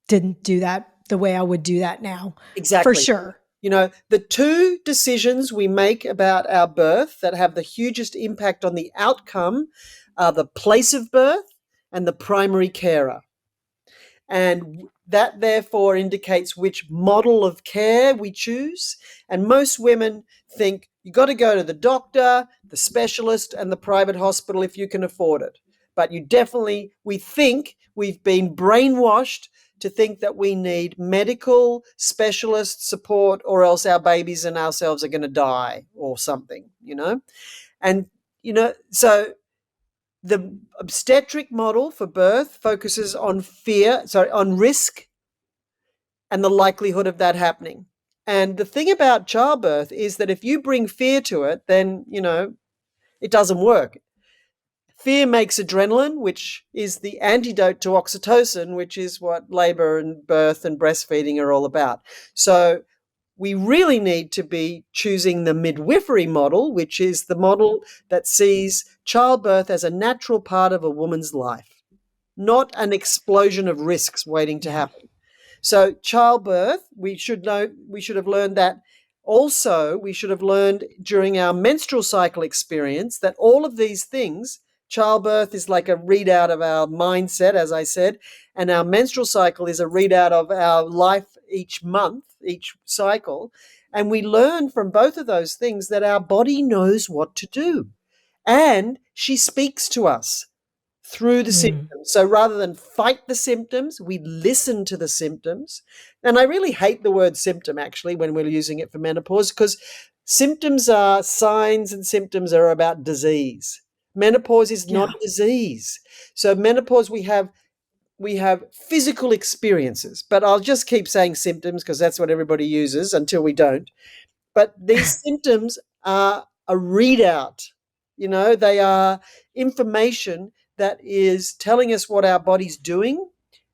B: didn't do that the way I would do that now. For
C: exactly.
B: sure.
C: The two decisions we make about our birth that have the hugest impact on the outcome are the place of birth and the primary carer. And that therefore indicates which model of care we choose. And most women think you got to go to the doctor, the specialist, and the private hospital if you can afford it. But we think we've been brainwashed to think that we need medical specialist support or else our babies and ourselves are going to die or something. And, so the obstetric model for birth focuses on risk and the likelihood of that happening. And the thing about childbirth is that if you bring fear to it, then, it doesn't work. Fear makes adrenaline, which is the antidote to oxytocin, which is what labor and birth and breastfeeding are all about. So we really need to be choosing the midwifery model, which is the model that sees childbirth as a natural part of a woman's life, not an explosion of risks waiting to
B: Yeah.
C: happen. So childbirth, we should have learned that. Also, we should have learned during our menstrual cycle experience that all of these things, childbirth is like a readout of our mindset, as I said, and our menstrual cycle is a readout of our life each month, each cycle. And we learn from both of those things that our body knows what to do. And she speaks to us through the
B: Mm.
C: symptoms. So rather than fight the symptoms, we listen to the symptoms. And I really hate the word symptom actually when we're using it for menopause, because symptoms are signs and symptoms are about disease. Menopause is not
B: Yeah.
C: a disease. So menopause we have physical experiences, but I'll just keep saying symptoms because that's what everybody uses until we don't. But these symptoms are a readout. They are information that is telling us what our body's doing,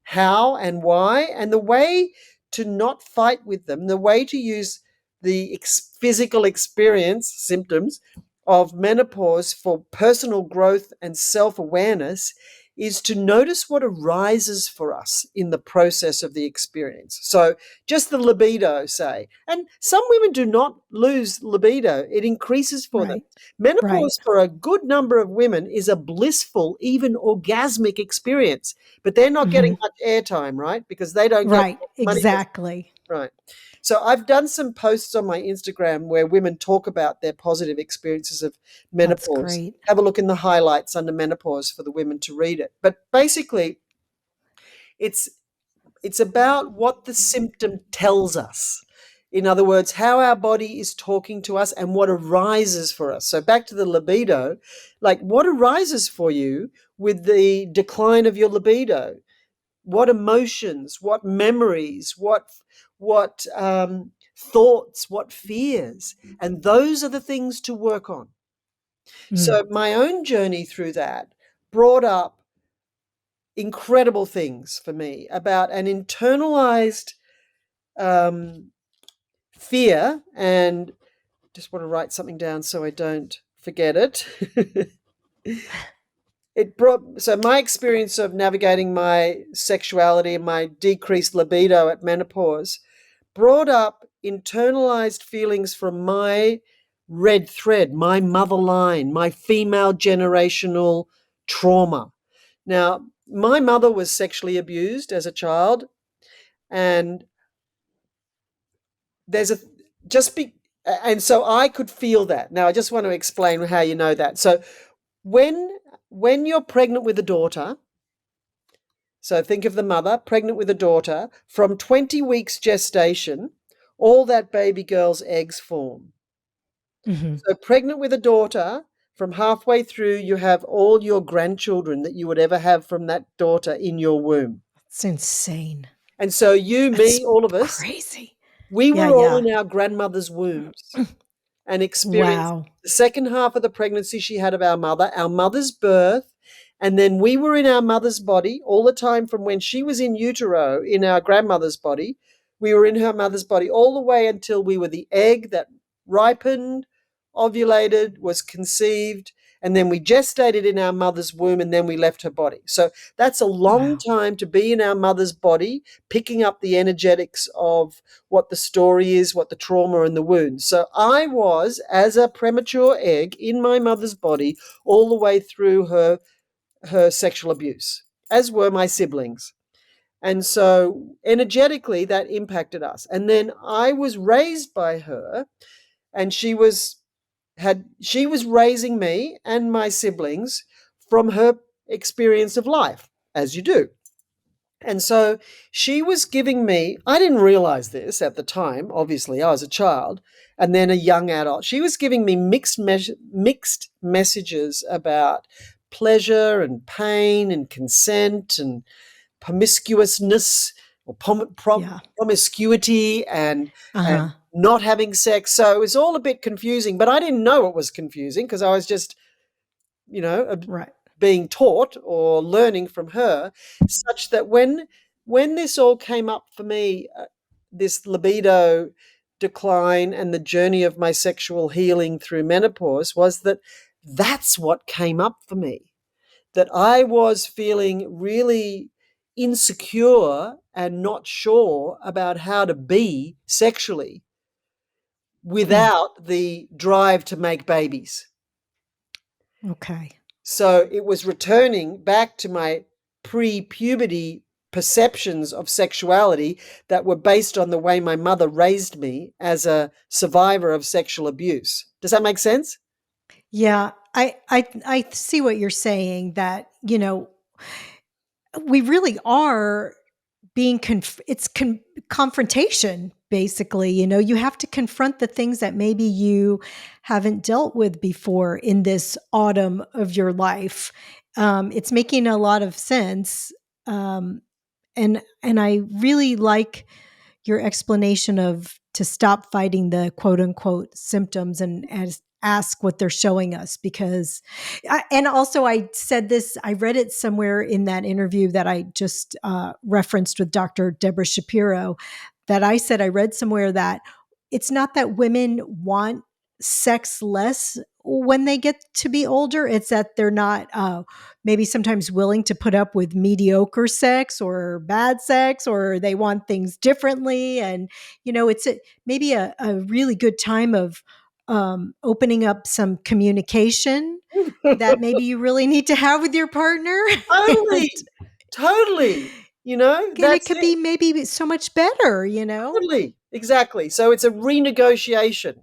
C: how and why, and the way to not fight with them, the way to use the physical experience, symptoms of menopause for personal growth and self awareness is to notice what arises for us in the process of the experience. So, just the libido, say. And some women do not lose libido, it increases for them.
B: Right. Right.
C: Menopause, for a good number of women, is a blissful, even orgasmic experience, but they're not getting
B: Mhm.
C: much airtime, right? Because they don't get
B: Right.
C: money.
B: Exactly.
C: Right. So I've done some posts on my Instagram where women talk about their positive experiences of
B: That's
C: menopause.
B: great.
C: Have a look in the highlights under menopause for the women to read it. But basically, it's it's about what the symptom tells us. In other words, how our body is talking to us and what arises for us. So back to the libido, like what arises for you with the decline of your libido? What emotions, what memories, what thoughts, what fears, and those are the things to work on.
B: Mm.
C: So my own journey through that brought up incredible things for me about an internalized um, fear, and just want to write something down so I don't forget it. It brought so my experience of navigating my sexuality and my decreased libido at menopause brought up internalized feelings from my red thread, my mother line, my female generational trauma. Now, my mother was sexually abused as a child, and there's a just be and so I could feel that. Now, I just want to explain how you know that. So, when when you're pregnant with a daughter, so think of the mother pregnant with a daughter, from 20 weeks gestation, all that baby girl's eggs form.
B: Hmm.
C: So, pregnant with a daughter, from halfway through, you have all your grandchildren that you would ever have from that daughter in your womb.
B: It's insane.
C: And so, you,
B: That's
C: me, all of us,
B: crazy.
C: we
B: Yeah,
C: were all
B: yeah.
C: in our grandmother's wombs and experienced
B: Wow.
C: the second half of the pregnancy she had of our mother's birth. And then we were in our mother's body all the time from when she was in utero in our grandmother's body. We were in her mother's body all the way until we were the egg that ripened, ovulated, was conceived, and then we gestated in our mother's womb and then we left her body. So that's a long
B: Wow.
C: time to be in our mother's body, picking up the energetics of what the story is, what the trauma and the wounds. So I was, as a premature egg, in my mother's body all the way through her sexual abuse, as were my siblings. And so energetically, that impacted us. And then I was raised by her, and she was raising me and my siblings from her experience of life, as you do. And so she was giving me, I didn't realize this at the time, obviously, I was a child and then a young adult. She was giving me mixed messages about pleasure and pain and consent and promiscuousness or
B: Yeah.
C: promiscuity and
B: Uh-huh.
C: not having sex. So it was all a bit confusing, but I didn't know it was confusing because I was just, you know,
B: Right.
C: being taught or learning from her, such that when this all came up for me, this libido decline and the journey of my sexual healing through menopause, was that that's what came up for me, that I was feeling really insecure and not sure about how to be sexually
B: Mm.
C: without the drive to make babies.
B: Okay.
C: So it was returning back to my pre puberty perceptions of sexuality that were based on the way my mother raised me as a survivor of sexual abuse. Does that make sense?
B: Yeah. I see what you're saying, that, we really are being confrontation, basically. You have to confront the things that maybe you haven't dealt with before in this autumn of your life. It's making a lot of sense. um, and I really like your explanation of to stop fighting the quote unquote symptoms and ask what they're showing us. Because and also, I said this, I read it somewhere in that interview that I just referenced with Dr. Deborah Shapiro, that I said I read somewhere that it's not that women want sex less when they get to be older. It's that they're not maybe sometimes willing to put up with mediocre sex or bad sex, or they want things differently. And it's maybe a really good time of opening up some communication that maybe you really need to have with your partner. And
C: Totally. Totally.
B: And it
C: That's
B: could
C: it.
B: be maybe so much better,
C: Totally. Exactly. So it's a renegotiation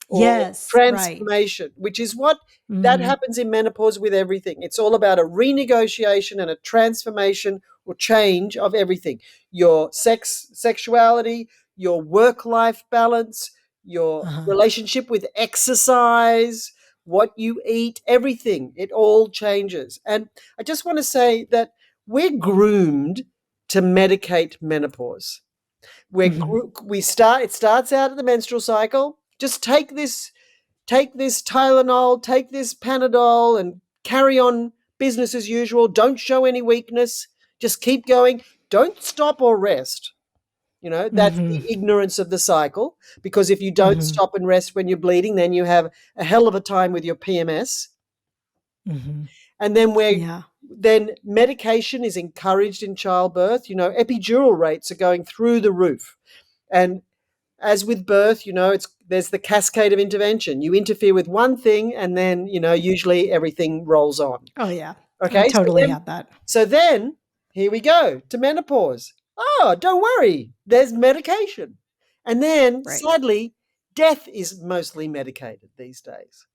C: or
B: Yes, right.
C: transformation, which is what that
B: Mhm.
C: happens in menopause with everything. It's all about a renegotiation and a transformation or change of everything. Your sexuality, your work life balance, your
B: Uh-huh.
C: relationship with exercise, what you eat, everything. It all changes. And I just want to say that we're groomed to medicate menopause.
B: Mhm.
C: It starts out at the menstrual cycle. Just take this Tylenol, take this Panadol, and carry on business as usual. Don't show any weakness. Just keep going. Don't stop or rest. That's
B: Mhm.
C: the ignorance of the cycle. Because if you don't
B: Mhm.
C: stop and rest when you're bleeding, then you have a hell of a time with your PMS.
B: Mhm.
C: And
B: Yeah.
C: then medication is encouraged in childbirth. Epidural rates are going through the roof. And as with birth, there's the cascade of intervention. You interfere with one thing, and then usually everything rolls on.
B: Oh, yeah. I
C: Okay,
B: totally had that.
C: so then here we go to menopause. Oh, don't worry, there's medication, and then
B: Right.
C: sadly, death is mostly medicated these days.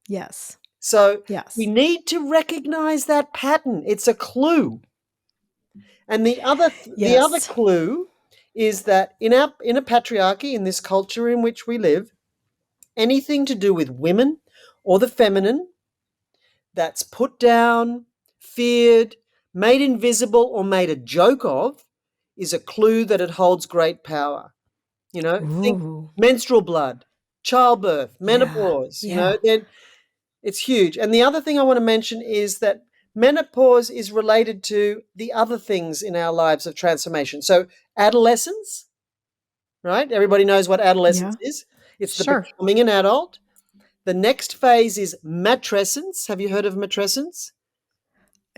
B: Yes.
C: So we
B: Yes.
C: need to recognize that pattern. It's a clue. And the other
B: Yes.
C: clue is that in a patriarchy, in this culture in which we live, anything to do with women or the feminine that's put down, feared, made invisible, or made a joke of is a clue that it holds great power. Think
B: Ooh.
C: menstrual blood, childbirth,
B: Yeah.
C: menopause,
B: Yeah.
C: then it's huge. And the other thing I want to mention is that menopause is related to the other things in our lives of transformation. So, adolescence, right? Everybody knows what adolescence
B: Yeah.
C: is. It's the
B: Sure.
C: becoming an adult. The next phase is matrescence. Have you heard of matrescence?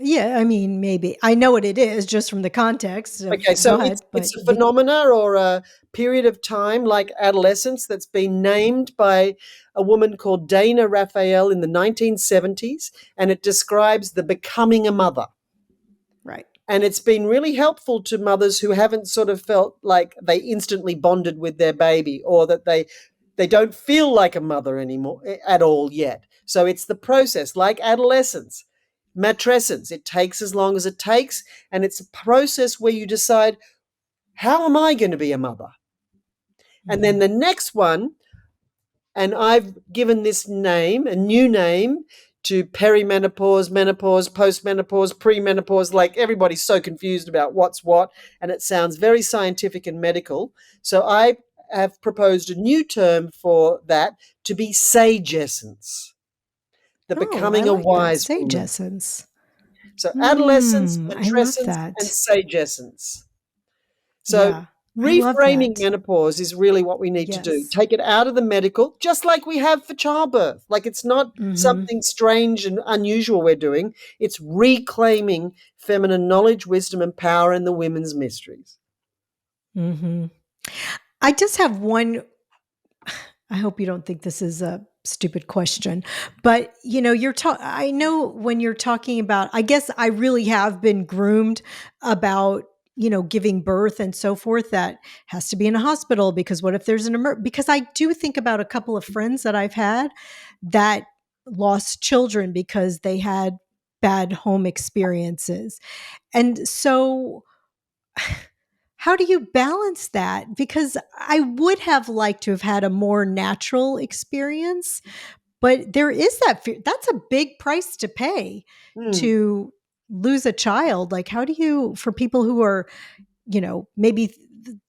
B: Yeah, I mean, maybe. I know what it is just from the context of
C: Okay, so it's
B: but
C: it's a phenomena or a period of time like adolescence that's been named by a woman called Dana Raphael in the 1970s, and it describes the becoming a mother.
B: right.
C: And it's been really helpful to mothers who haven't sort of felt like they instantly bonded with their baby, or that they don't feel like a mother anymore at all yet. So it's the process, like adolescence, matrescence. It takes as long as it takes, and it's a process where you decide, how am I going to be a mother? And then
B: Mhm.
C: the next one, and I've given this name, a new name, to perimenopause, menopause, postmenopause, premenopause. Like, everybody's so confused about what's what, and it sounds very scientific and medical. So I have proposed a new term for that to be sagescence, the
B: Oh, I
C: becoming a
B: like that.
C: wise
B: Sage
C: woman.
B: essence.
C: So adolescence,
B: I love
C: matrescence, and
B: that.
C: sagescence. So
B: Yeah. I love
C: reframing
B: that.
C: menopause is really what we need to do.
B: Yes.
C: Take it out of the medical, just like we have for childbirth. Like, it's not
B: Mhm.
C: something strange and unusual we're doing. It's reclaiming feminine knowledge, wisdom, and power in the women's mysteries.
B: Mhm. I just have one. I hope you don't think this is a stupid question, but I know when you're talking about, I guess I really have been groomed about, giving birth and so forth. That has to be in a hospital because what if there's because I do think about a couple of friends that I've had that lost children because they had bad home experiences. And so how do you balance that? Because I would have liked to have had a more natural experience, but there is that fear. That's a big price to pay
C: Hmm.
B: to lose a child. Like, how do you, for people who are, maybe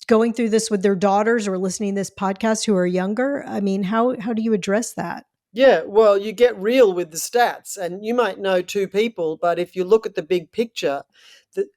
B: going through this with their daughters or listening to this podcast who are younger? I mean, how do you address that?
C: Yeah, well, you get real with the stats, and you might know two people, but if you look at the big picture, the,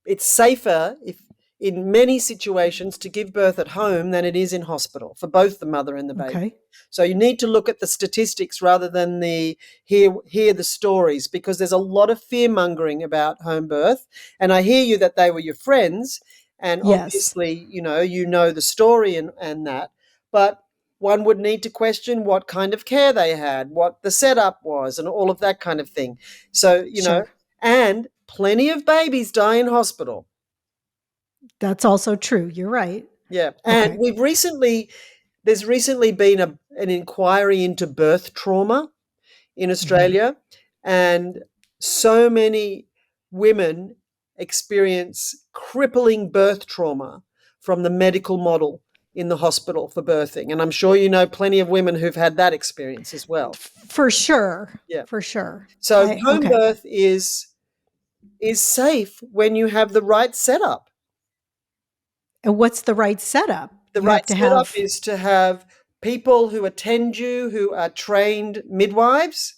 C: it's safer if in many situations to give birth at home than it is in hospital for both the mother and the baby.
B: Okay.
C: So you need to look at the statistics rather than the hear the stories, because there's a lot of fear mongering about home birth. And I hear you that they were your friends, and
B: Yes.
C: obviously you know the story and that, but one would need to question what kind of care they had, what the setup was, and all of that kind of thing. So
B: Sure.
C: and plenty of babies die in hospital.
B: That's also true. You're right.
C: Yeah. And
B: Okay.
C: there's recently been an inquiry into birth trauma in
B: Mhm.
C: Australia, and so many women experience crippling birth trauma from the medical model in the hospital for birthing. And I'm sure you know plenty of women who've had that experience as well.
B: For sure.
C: Yeah.
B: For sure.
C: So
B: I
C: home
B: okay.
C: birth is safe when you have the right setup.
B: And what's the right setup?
C: The
B: You
C: right
B: have to
C: setup
B: have
C: is to have people who attend you who are trained midwives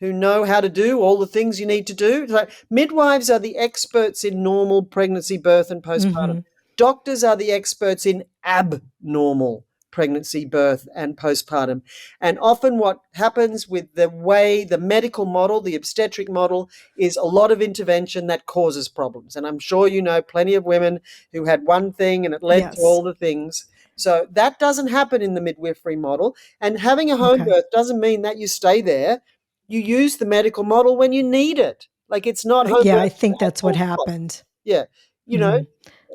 C: who know how to do all the things you need to do. So midwives are the experts in normal pregnancy, birth, and postpartum.
B: Mhm.
C: Doctors are the experts in abnormal pregnancy, birth, and postpartum. And often what happens with the way the medical model, the obstetric model, is a lot of intervention that causes problems. And I'm sure you know plenty of women who had one thing and it led to
B: Yes.
C: all the things. So that doesn't happen in the midwifery model. And having a home
B: Okay.
C: birth doesn't mean that you stay there. You use the medical model when you need it. Like it's not home
B: Yeah, I
C: birth
B: think
C: at
B: that's what
C: all costs.
B: happened.
C: Yeah. You know,
B: Mhm.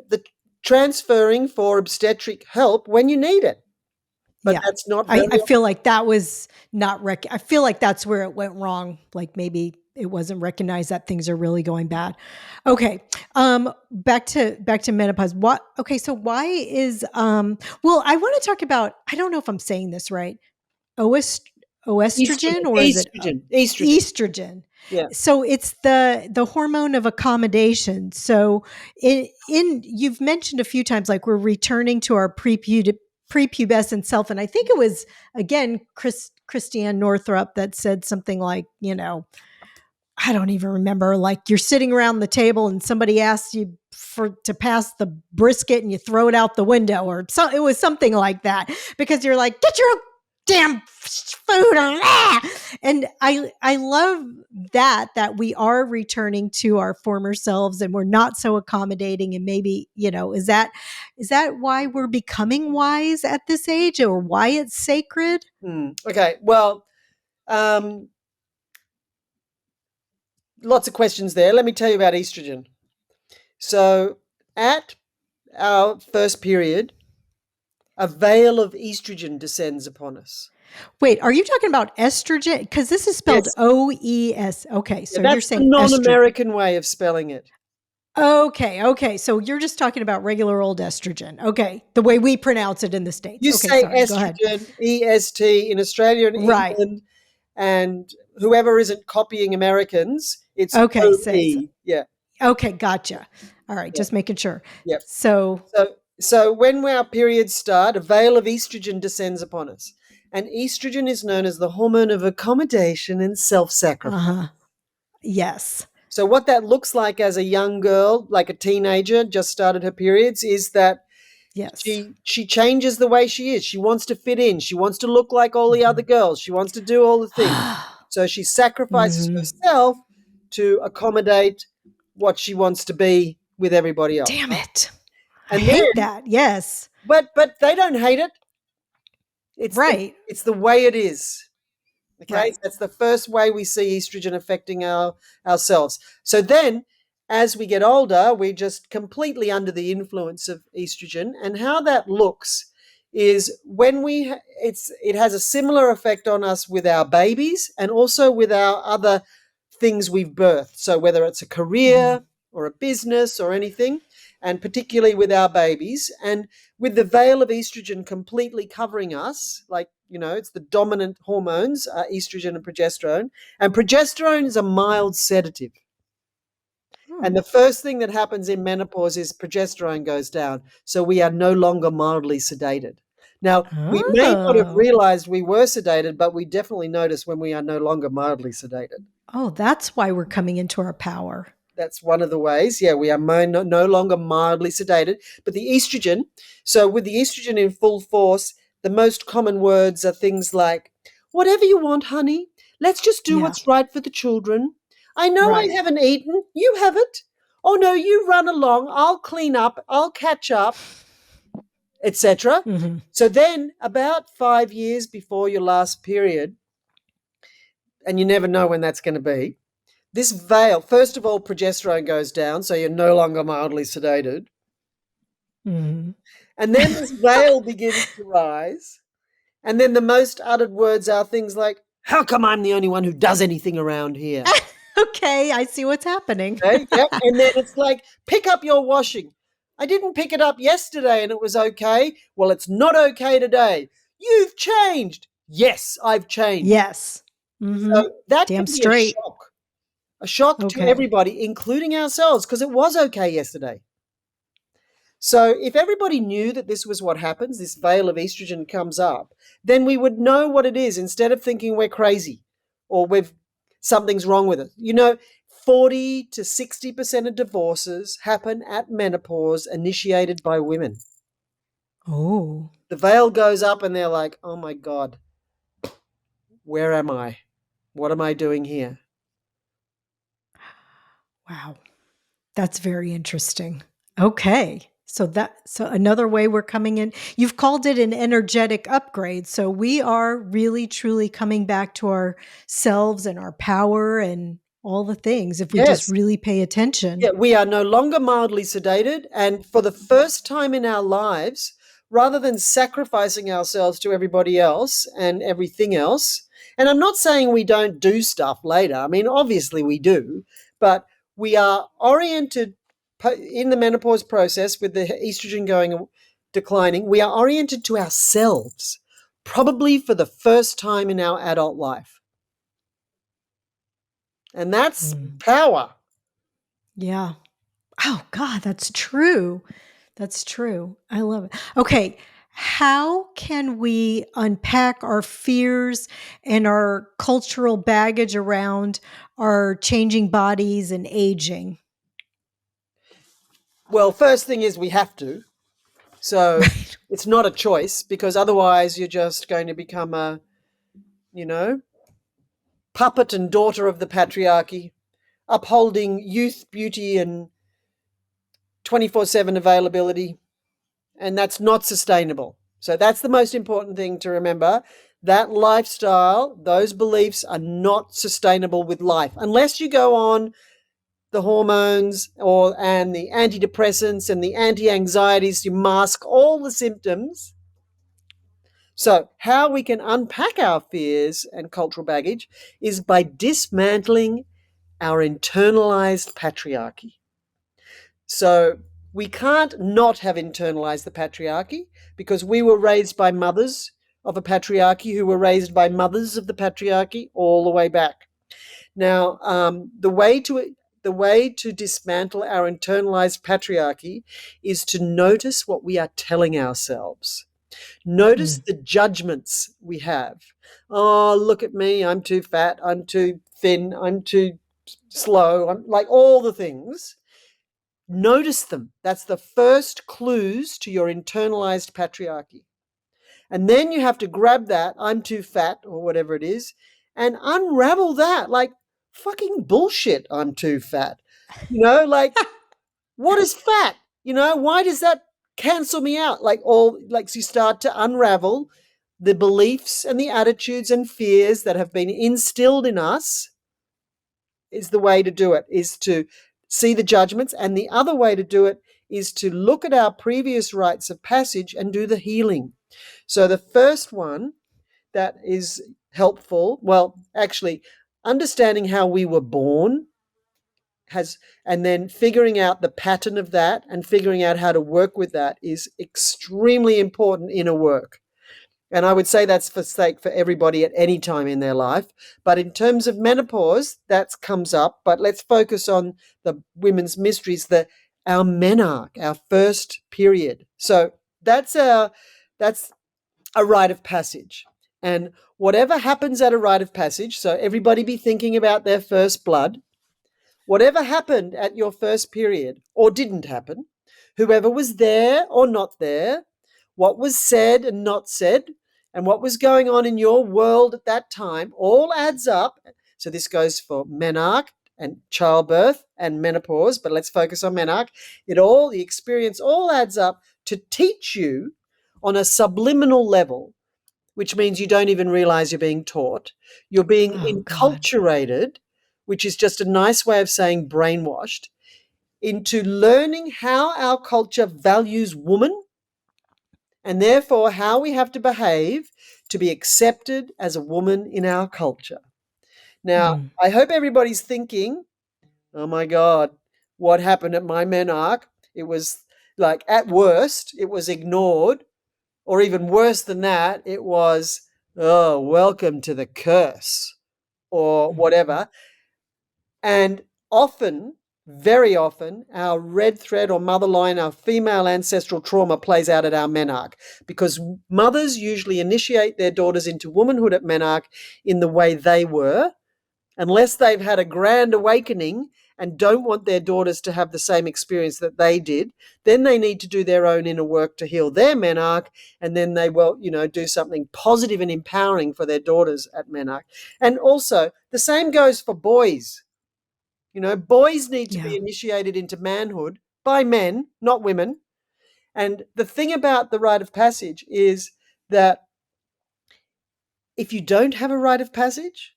C: the transferring for obstetric help when you need it. But
B: Yeah.
C: that's not
B: I
C: very
B: feel like that was not I feel like that's where it went wrong. Like maybe it wasn't recognized that things are really going bad. Okay. Back to menopause. What okay, so why is well, I want to talk about I don't know if I'm saying this right. Oest- Oestrogen
C: estrogen,
B: or is it
C: estrogen.
B: estrogen?
C: Yeah.
B: So it's the hormone of accommodation. So in you've mentioned a few times like we're returning to our prepubescent self, and I think it was again Christiane Northrup that said something like, I don't even remember. Like you're sitting around the table and somebody asks you to pass the brisket and you throw it out the window, or so it was something like that because you're like, get your damn food on that. And I love that we are returning to our former selves and we're not so accommodating. And maybe is that why we're becoming wise at this age, or why it's sacred?
C: Okay. Well, um, lots of questions there. Let me tell you about estrogen. So, at our first period, a veil of estrogen descends upon us.
B: Wait, are you talking about estrogen? Because this is spelled
C: Yes.
B: OES. Okay,
C: Yeah,
B: so you're
C: that's the
B: saying
C: non
B: estrogen.
C: American way of spelling it.
B: Okay. So you're just talking about regular old estrogen. Okay, the way we pronounce it in the States.
C: You
B: Okay,
C: say
B: sorry, go ahead.
C: estrogen, EST, in Australia and
B: Right.
C: England, and whoever isn't copying Americans, it's
B: Okay, says.
C: OE. Yeah,
B: Okay, gotcha. All right,
C: yeah,
B: just making sure.
C: yeah.
B: So,
C: So when our periods start, a veil of estrogen descends upon us. And estrogen is known as the hormone of accommodation and self-sacrifice.
B: uh-huh. Yes.
C: So what that looks like as a young girl, like a teenager, just started her periods, is that
B: Yes.
C: she changes the way she is. She wants to fit in. She wants to look like all the other
B: Mhm.
C: girls. She wants to do all the things. So she sacrifices
B: Mhm.
C: herself to accommodate what she wants to be with everybody else.
B: Damn it. I
C: And
B: hate
C: then,
B: that. Yes.
C: but they don't hate it.
B: Right.
C: It's the way it is. Okay, so
B: Right.
C: that's the first way we see estrogen affecting ourselves. So then, as we get older, we're just completely under the influence of estrogen, and how that looks is when it has a similar effect on us with our babies and also with our other things we've birthed. So whether it's a
B: Mhm.
C: career or a business or anything, and particularly with our babies, and with the veil of estrogen completely covering us, like, it's the dominant hormones, estrogen and progesterone. And progesterone is a mild sedative. And
B: Hmm.
C: the first thing that happens in menopause is progesterone goes down. So we are no longer mildly sedated. Now, we may not have
B: Oh.
C: realized we were sedated, but we definitely notice when we are no longer mildly sedated.
B: Oh, that's why we're coming into our power.
C: That's one of the ways. Yeah, we are no longer mildly sedated. But the estrogen, so with the estrogen in full force, the most common words are things like, whatever you want, honey, let's just do
B: Yeah.
C: what's right for the children. I know I
B: Right.
C: haven't eaten. You haven't. Oh, no, you run along. I'll clean up. I'll catch up, etc.
B: Mhm.
C: So then, about 5 years before your last period, and you never know when that's going to be, this veil, first of all, progesterone goes down, so you're no longer mildly sedated.
B: Mhm.
C: And then this veil begins to rise. And then the most uttered words are things like, how come I'm the only one who does anything around here?
B: Okay, I see what's happening.
C: Okay, yep. And then it's like, pick up your washing. I didn't pick it up yesterday and it was okay. Well, it's not okay today. You've changed. Yes, I've changed.
B: Yes. Mhm.
C: So that
B: Damn
C: can be
B: straight.
C: a shock to
B: Okay.
C: everybody, including ourselves, because it was okay yesterday. So if everybody knew that this was what happens, this veil of estrogen comes up, then we would know what it is instead of thinking we're crazy or something's wrong with it. 40 to 60% of divorces happen at menopause initiated by women.
B: Oh.
C: The veil goes up and they're like, oh my God, where am I? What am I doing here?
B: Wow. That's very interesting. Okay. So another way we're coming in, you've called it an energetic upgrade. So we are really truly coming back to ourselves and our power and all the things if we just
C: Yes.
B: really pay attention.
C: Yeah, we are no longer mildly sedated. And for the first time in our lives, rather than sacrificing ourselves to everybody else and everything else, and I'm not saying we don't do stuff later. I mean, obviously we do, but we are oriented in the menopause process with the estrogen declining. We are oriented to ourselves, probably for the first time in our adult life. And that's
B: Mm.
C: power.
B: Yeah. Oh, God, that's true. That's true. I love it. Okay. How can we unpack our fears and our cultural baggage around our changing bodies and aging?
C: Well, first thing is we have to. So
B: Right.
C: it's not a choice because otherwise you're just going to become a, puppet and daughter of the patriarchy, upholding youth, beauty, and 24/7 availability. And that's not sustainable. So that's the most important thing to remember. That lifestyle, those beliefs are not sustainable with life unless you go on the hormones and the antidepressants and the anti-anxieties to mask all the symptoms. So, how we can unpack our fears and cultural baggage is by dismantling our internalized patriarchy. So, we can't not have internalized the patriarchy because we were raised by mothers of a patriarchy who were raised by mothers of the patriarchy all the way back. Now, the way to dismantle our internalized patriarchy is to notice what we are telling ourselves. Notice
B: Mm.
C: the judgments we have. Oh, look at me. I'm too fat. I'm too thin. I'm too slow. I'm like all the things. Notice them. That's the first clues to your internalized patriarchy. And then you have to grab that, I'm too fat, or whatever it is, and unravel that. Like, fucking bullshit, I'm too fat. Like, what is fat? Why does that cancel me out? So you start to unravel the beliefs and the attitudes and fears that have been instilled in us is the way to do it, is to see the judgments. And the other way to do it is to look at our previous rites of passage and do the healing. So the first one that is helpful, well, actually, understanding how we were born and then figuring out the pattern of that and figuring out how to work with that is extremely important inner work. And I would say that's for everybody at any time in their life. But in terms of menopause, that comes up. But let's focus on the women's mysteries, our menarche, our first period. So that's a rite of passage. And whatever happens at a rite of passage, so everybody be thinking about their first blood. Whatever happened at your first period or didn't happen, whoever was there or not there, what was said and not said, and what was going on in your world at that time all adds up. So this goes for menarche and childbirth and menopause, but let's focus on menarche. The experience all adds up to teach you on a subliminal level, which means you don't even realize you're being taught. You're being
B: Oh, God.
C: enculturated, which is just a nice way of saying brainwashed, into learning how our culture values woman and therefore how we have to behave to be accepted as a woman in our culture. Now,
B: Mm.
C: I hope everybody's thinking, oh my God, what happened at my menarche? It was like, at worst, it was ignored, or even worse than that, it was, oh, welcome to the curse, or
B: Mhm.
C: whatever. And often, very often, our red thread or mother line, our female ancestral trauma plays out at our menarche because mothers usually initiate their daughters into womanhood at menarche in the way they were, unless they've had a grand awakening and don't want their daughters to have the same experience that they did. Then they need to do their own inner work to heal their menarche, and then they will, do something positive and empowering for their daughters at menarche. And also, the same goes for boys. Boys need to be
B: Yeah.
C: initiated into manhood by men, not women. And the thing about the rite of passage is that if you don't have a rite of passage,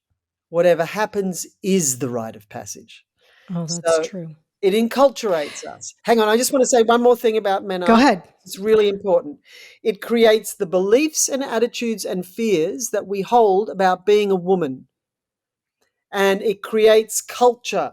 C: whatever happens is the rite of passage.
B: Oh, that's
C: So
B: true.
C: it enculturates us. Hang on, I just want to say one more thing about
B: Go
C: menarche.
B: ahead.
C: It's really important. It creates the beliefs and attitudes and fears that we hold about being a woman. And it creates culture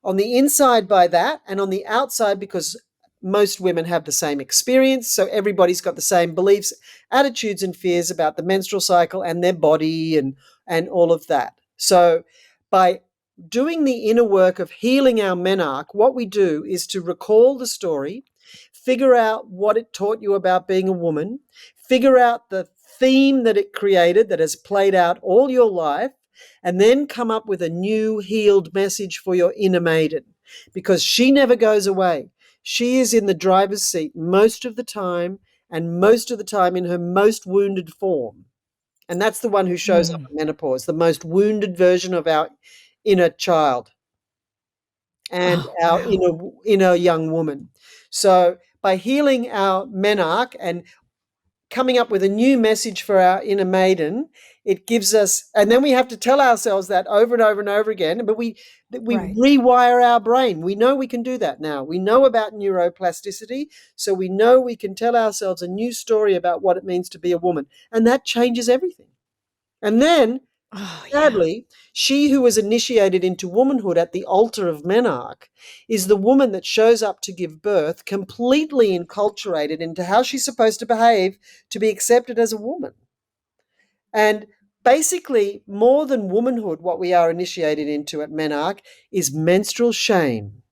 C: on the inside by that, and on the outside because most women have the same experience. So everybody's got the same beliefs, attitudes, and fears about the menstrual cycle and their body and all of that. So by doing the inner work of healing our menarche, what we do is to recall the story, figure out what it taught you about being a woman, figure out the theme that it created that has played out all your life, and then come up with a new healed message for your inner maiden, because she never goes away. She is in the driver's seat most of the time, and most of the time in her most wounded form. And that's the one who shows up
B: Mm.
C: in menopause, the most wounded version of our inner child and
B: Oh,
C: our
B: wow.
C: inner young woman. So by healing our menarche and coming up with a new message for our inner maiden, it gives us, and then we have to tell ourselves that over and over and over again, but we
B: Right.
C: rewire our brain. We know we can do that now. We know about neuroplasticity, so we know we can tell ourselves a new story about what it means to be a woman, and that changes everything. And then,
B: Oh, yeah.
C: sadly, she who was initiated into womanhood at the altar of menarche is the woman that shows up to give birth, completely enculturated into how she's supposed to behave to be accepted as a woman. And basically, more than womanhood, what we are initiated into at menarche is menstrual shame.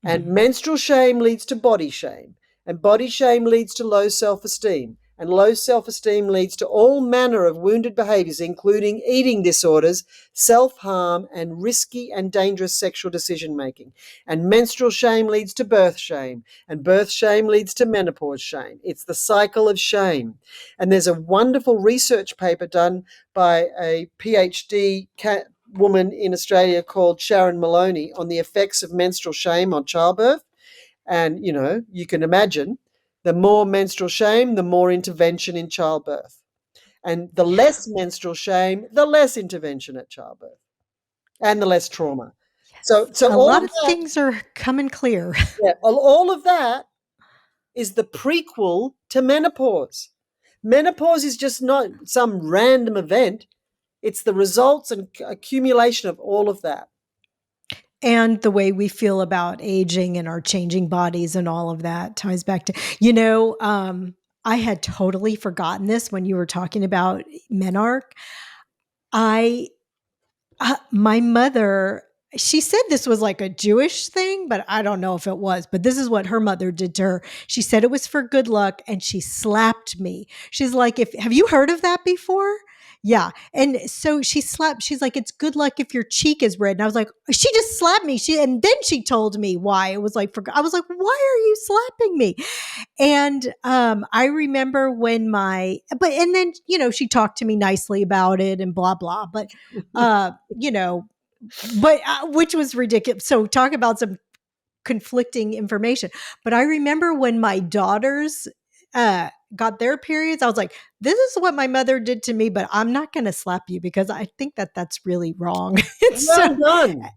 C: And
B: Mm.
C: menstrual shame leads to body shame. And body shame leads to low self esteem. And low self esteem leads to all manner of wounded behaviors, including eating disorders, self harm, and risky and dangerous sexual decision making. And menstrual shame leads to birth shame. And birth shame leads to menopause shame. It's the cycle of shame. And there's a wonderful research paper done by a PhD woman in Australia called Sharon Maloney on the effects of menstrual shame on childbirth. And, you can imagine the more menstrual shame, the more intervention in childbirth. And the less menstrual shame, the less intervention at childbirth and the less trauma. So,
B: Yes.
C: so
B: A
C: all
B: lot
C: of
B: of
C: that,
B: things are coming clear.
C: yeah, all of that is the prequel to menopause. Menopause is just not some random event. It's the results and accumulation of all of that.
B: And the way we feel about aging and our changing bodies and all of that ties back to, I had totally forgotten this when you were talking about menarche. I my mother, she said this was like a Jewish thing, but I don't know if it was. But this is what her mother did to her. She said it was for good luck, and she slapped me. She's like, "If have you heard of that before?" Yeah, and so she slapped. She's like, "It's good luck if your cheek is red." And I was like, "She just slapped me." And then she told me why. It was like, I was like, "Why are you slapping me?" And I remember when and then, she talked to me nicely about it and blah, blah. But, which was ridiculous. So talk about some conflicting information. But I remember when my daughters got their periods, I was like, this is what my mother did to me, but I'm not going to slap you because I think that that's really wrong. And so
C: Well done.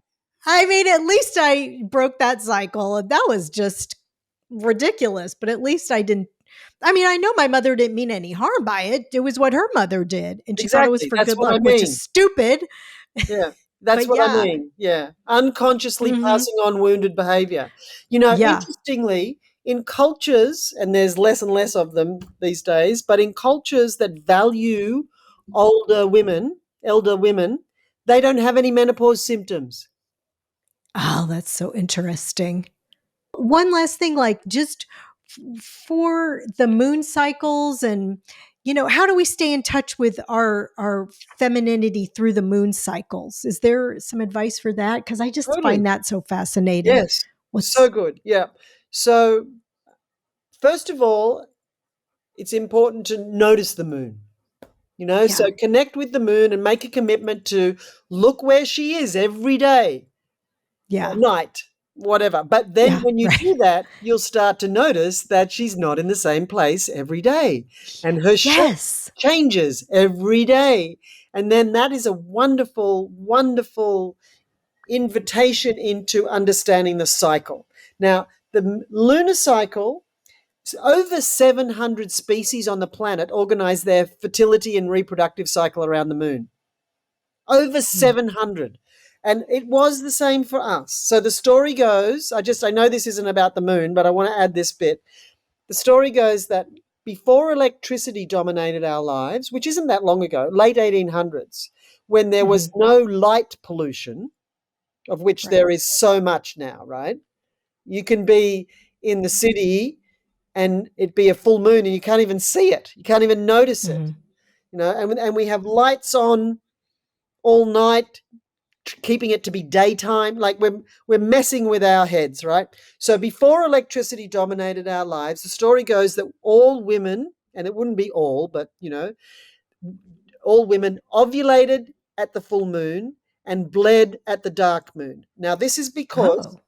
B: I mean, at least I broke that cycle. And that was just ridiculous, but at least I didn't. I mean, I know my mother didn't mean any harm by it. It was what her mother did. And she thought it was
C: Exactly.
B: for
C: That's
B: good
C: what I
B: luck, which is
C: mean.
B: stupid.
C: Yeah. That's
B: But
C: what I
B: yeah.
C: mean. Yeah. Unconsciously
B: Hmm.
C: passing on wounded behavior.
B: Yeah.
C: Interestingly, in cultures, and there's less and less of them these days, but in cultures that value elder women, they don't have any menopause symptoms.
B: Oh, that's so interesting. One last thing, like just for the moon cycles and how do we stay in touch with our femininity through the moon cycles? Is there some advice for that? Because I just
C: Totally.
B: find that so fascinating.
C: Yes. So
B: What's
C: good. Yeah. So, first of all, it's important to notice the moon. So
B: Yeah,
C: connect with the moon and make a commitment to look where she is every day or
B: yeah,
C: night, whatever. But then
B: yeah,
C: when you
B: right.
C: do that, you'll start to notice that she's not in the same place every day and her shape
B: Yes.
C: changes every day. And then that is a wonderful, wonderful invitation into understanding the cycle. Now, the lunar cycle, over 700 species on the planet organize their fertility and reproductive cycle around the moon. Over
B: Mm.
C: 700. And it was the same for us. So the story goes, I know this isn't about the moon, but I want to add this bit. The story goes that before electricity dominated our lives, which isn't that long ago, late 1800s, when there was
B: Mhm.
C: no light pollution, of which
B: Right.
C: there is so much now, right? You can be in the city and it be a full moon and you can't even see it. You can't even notice it.
B: Mhm.
C: And we have lights on all night, keeping it to be daytime. Like we're messing with our heads, right? So before electricity dominated our lives, the story goes that all women, and it wouldn't be all, but all women ovulated at the full moon and bled at the dark moon. Now this is because
B: Oh.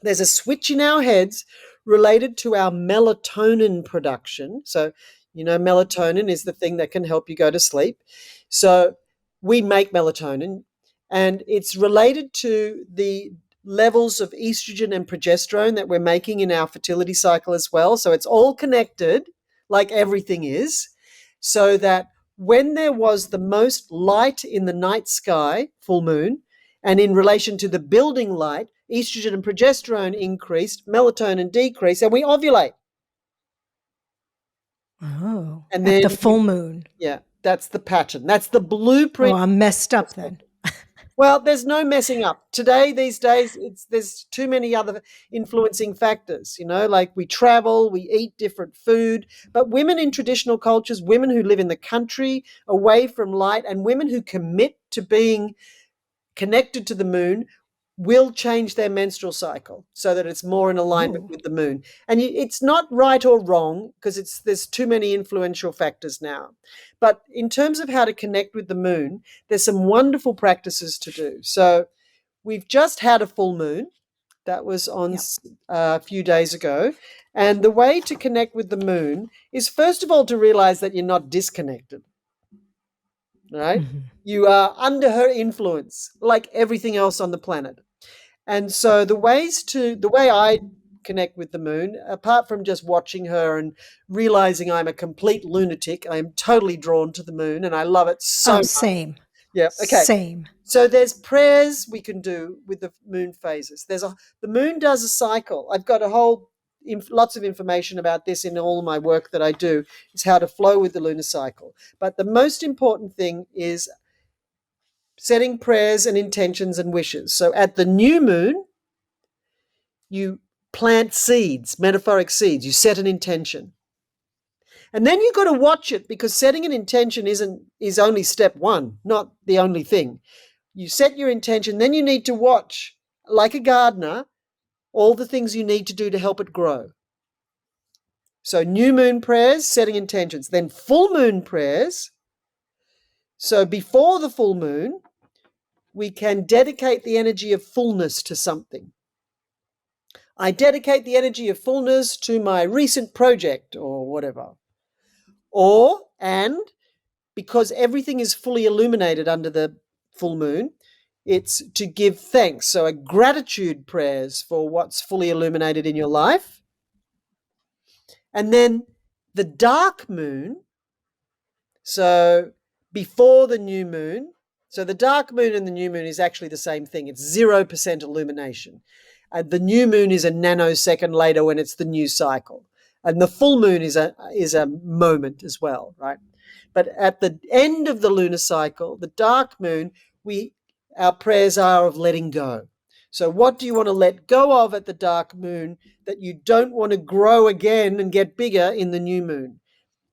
C: there's a switch in our heads related to our melatonin production. So, melatonin is the thing that can help you go to sleep. So, we make melatonin, and it's related to the levels of estrogen and progesterone that we're making in our fertility cycle as well. So, it's all connected, like everything is, so that when there was the most light in the night sky, full moon, and in relation to the building light, estrogen and progesterone increased, melatonin decreased, and we ovulate.
B: Oh,
C: And
B: at
C: then
B: the full moon.
C: yeah, that's the pattern. That's the
B: Oh,
C: blueprint.
B: I'm messed up then.
C: Well, there's no messing up. These days, there's too many other influencing factors, like we travel, we eat different food. But women in traditional cultures, women who live in the country, away from light, and women who commit to being connected to the moon will change their menstrual cycle so that it's more in alignment
B: Oh.
C: with the moon. And it's not right or wrong because there's too many influential factors now. But in terms of how to connect with the moon, there's some wonderful practices to do. So we've just had a full moon that was on
B: Yep.
C: a few days ago. And the way to connect with the moon is, first of all, to realize that you're not disconnected, right?
B: Mhm.
C: You are under her influence, like everything else on the planet. And so the way I connect with the moon, apart from just watching her and realizing I'm a complete lunatic, I am totally drawn to the moon and I love it so
B: Oh,
C: much.
B: same.
C: Yeah. Okay.
B: Same.
C: So there's prayers we can do with the moon phases. The moon does a cycle. I've got lots of information about this in all my work that I do, is how to flow with the lunar cycle. But the most important thing is setting prayers and intentions and wishes. So at the new moon, you plant seeds, metaphoric seeds. You set an intention. And then you've got to watch it, because setting an intention is only step one, not the only thing. You set your intention, then you need to watch, like a gardener, all the things you need to do to help it grow. So new moon prayers, setting intentions, then full moon prayers. So before the full moon, we can dedicate the energy of fullness to something. I dedicate the energy of fullness to my recent project or whatever. And because everything is fully illuminated under the full moon, it's to give thanks. So a gratitude prayers for what's fully illuminated in your life. And then the dark moon, so before the new moon. So the dark moon and the new moon is actually the same thing. It's 0% illumination. The new moon is a nanosecond later when it's the new cycle. And the full moon is a moment as well, right? But at the end of the lunar cycle, the dark moon, our prayers are of letting go. So what do you want to let go of at the dark moon that you don't want to grow again and get bigger in the new moon?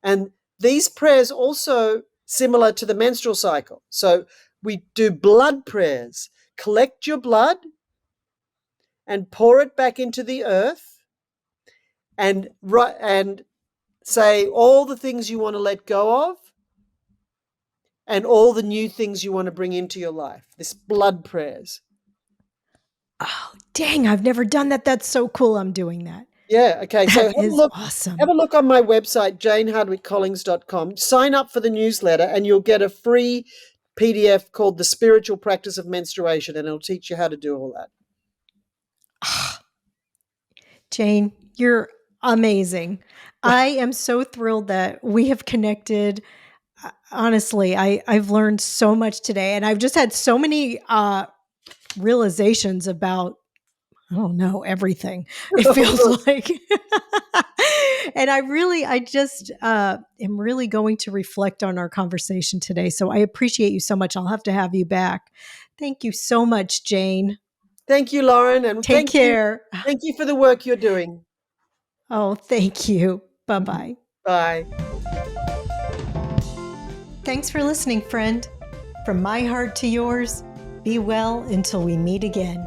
C: And these prayers also similar to the menstrual cycle. So we do blood prayers. Collect your blood and pour it back into the earth and say all the things you want to let go of and all the new things you want to bring into your life. This blood prayers.
B: Oh, dang, I've never done that. That's so cool. I'm doing that.
C: Yeah, okay. So
B: That is awesome.
C: Have a look on my website, JaineHardwickeCollings.com. Sign up for the newsletter and you'll get a free PDF called The Spiritual Practice of Menstruation, and it'll teach you how to do all that.
B: Jane, you're amazing. I am so thrilled that we have connected. Honestly, I've learned so much today, and I've just had so many realizations about, I don't know, everything. It feels like. And I just am really going to reflect on our conversation today. So I appreciate you so much. I'll have to have you back. Thank you so much, Jane.
C: Thank you, Lauren. And
B: Take care.
C: Thank you for the work you're doing.
B: Oh, thank you. Bye-bye.
C: Bye.
B: Thanks for listening, friend. From my heart to yours, be well until we meet again.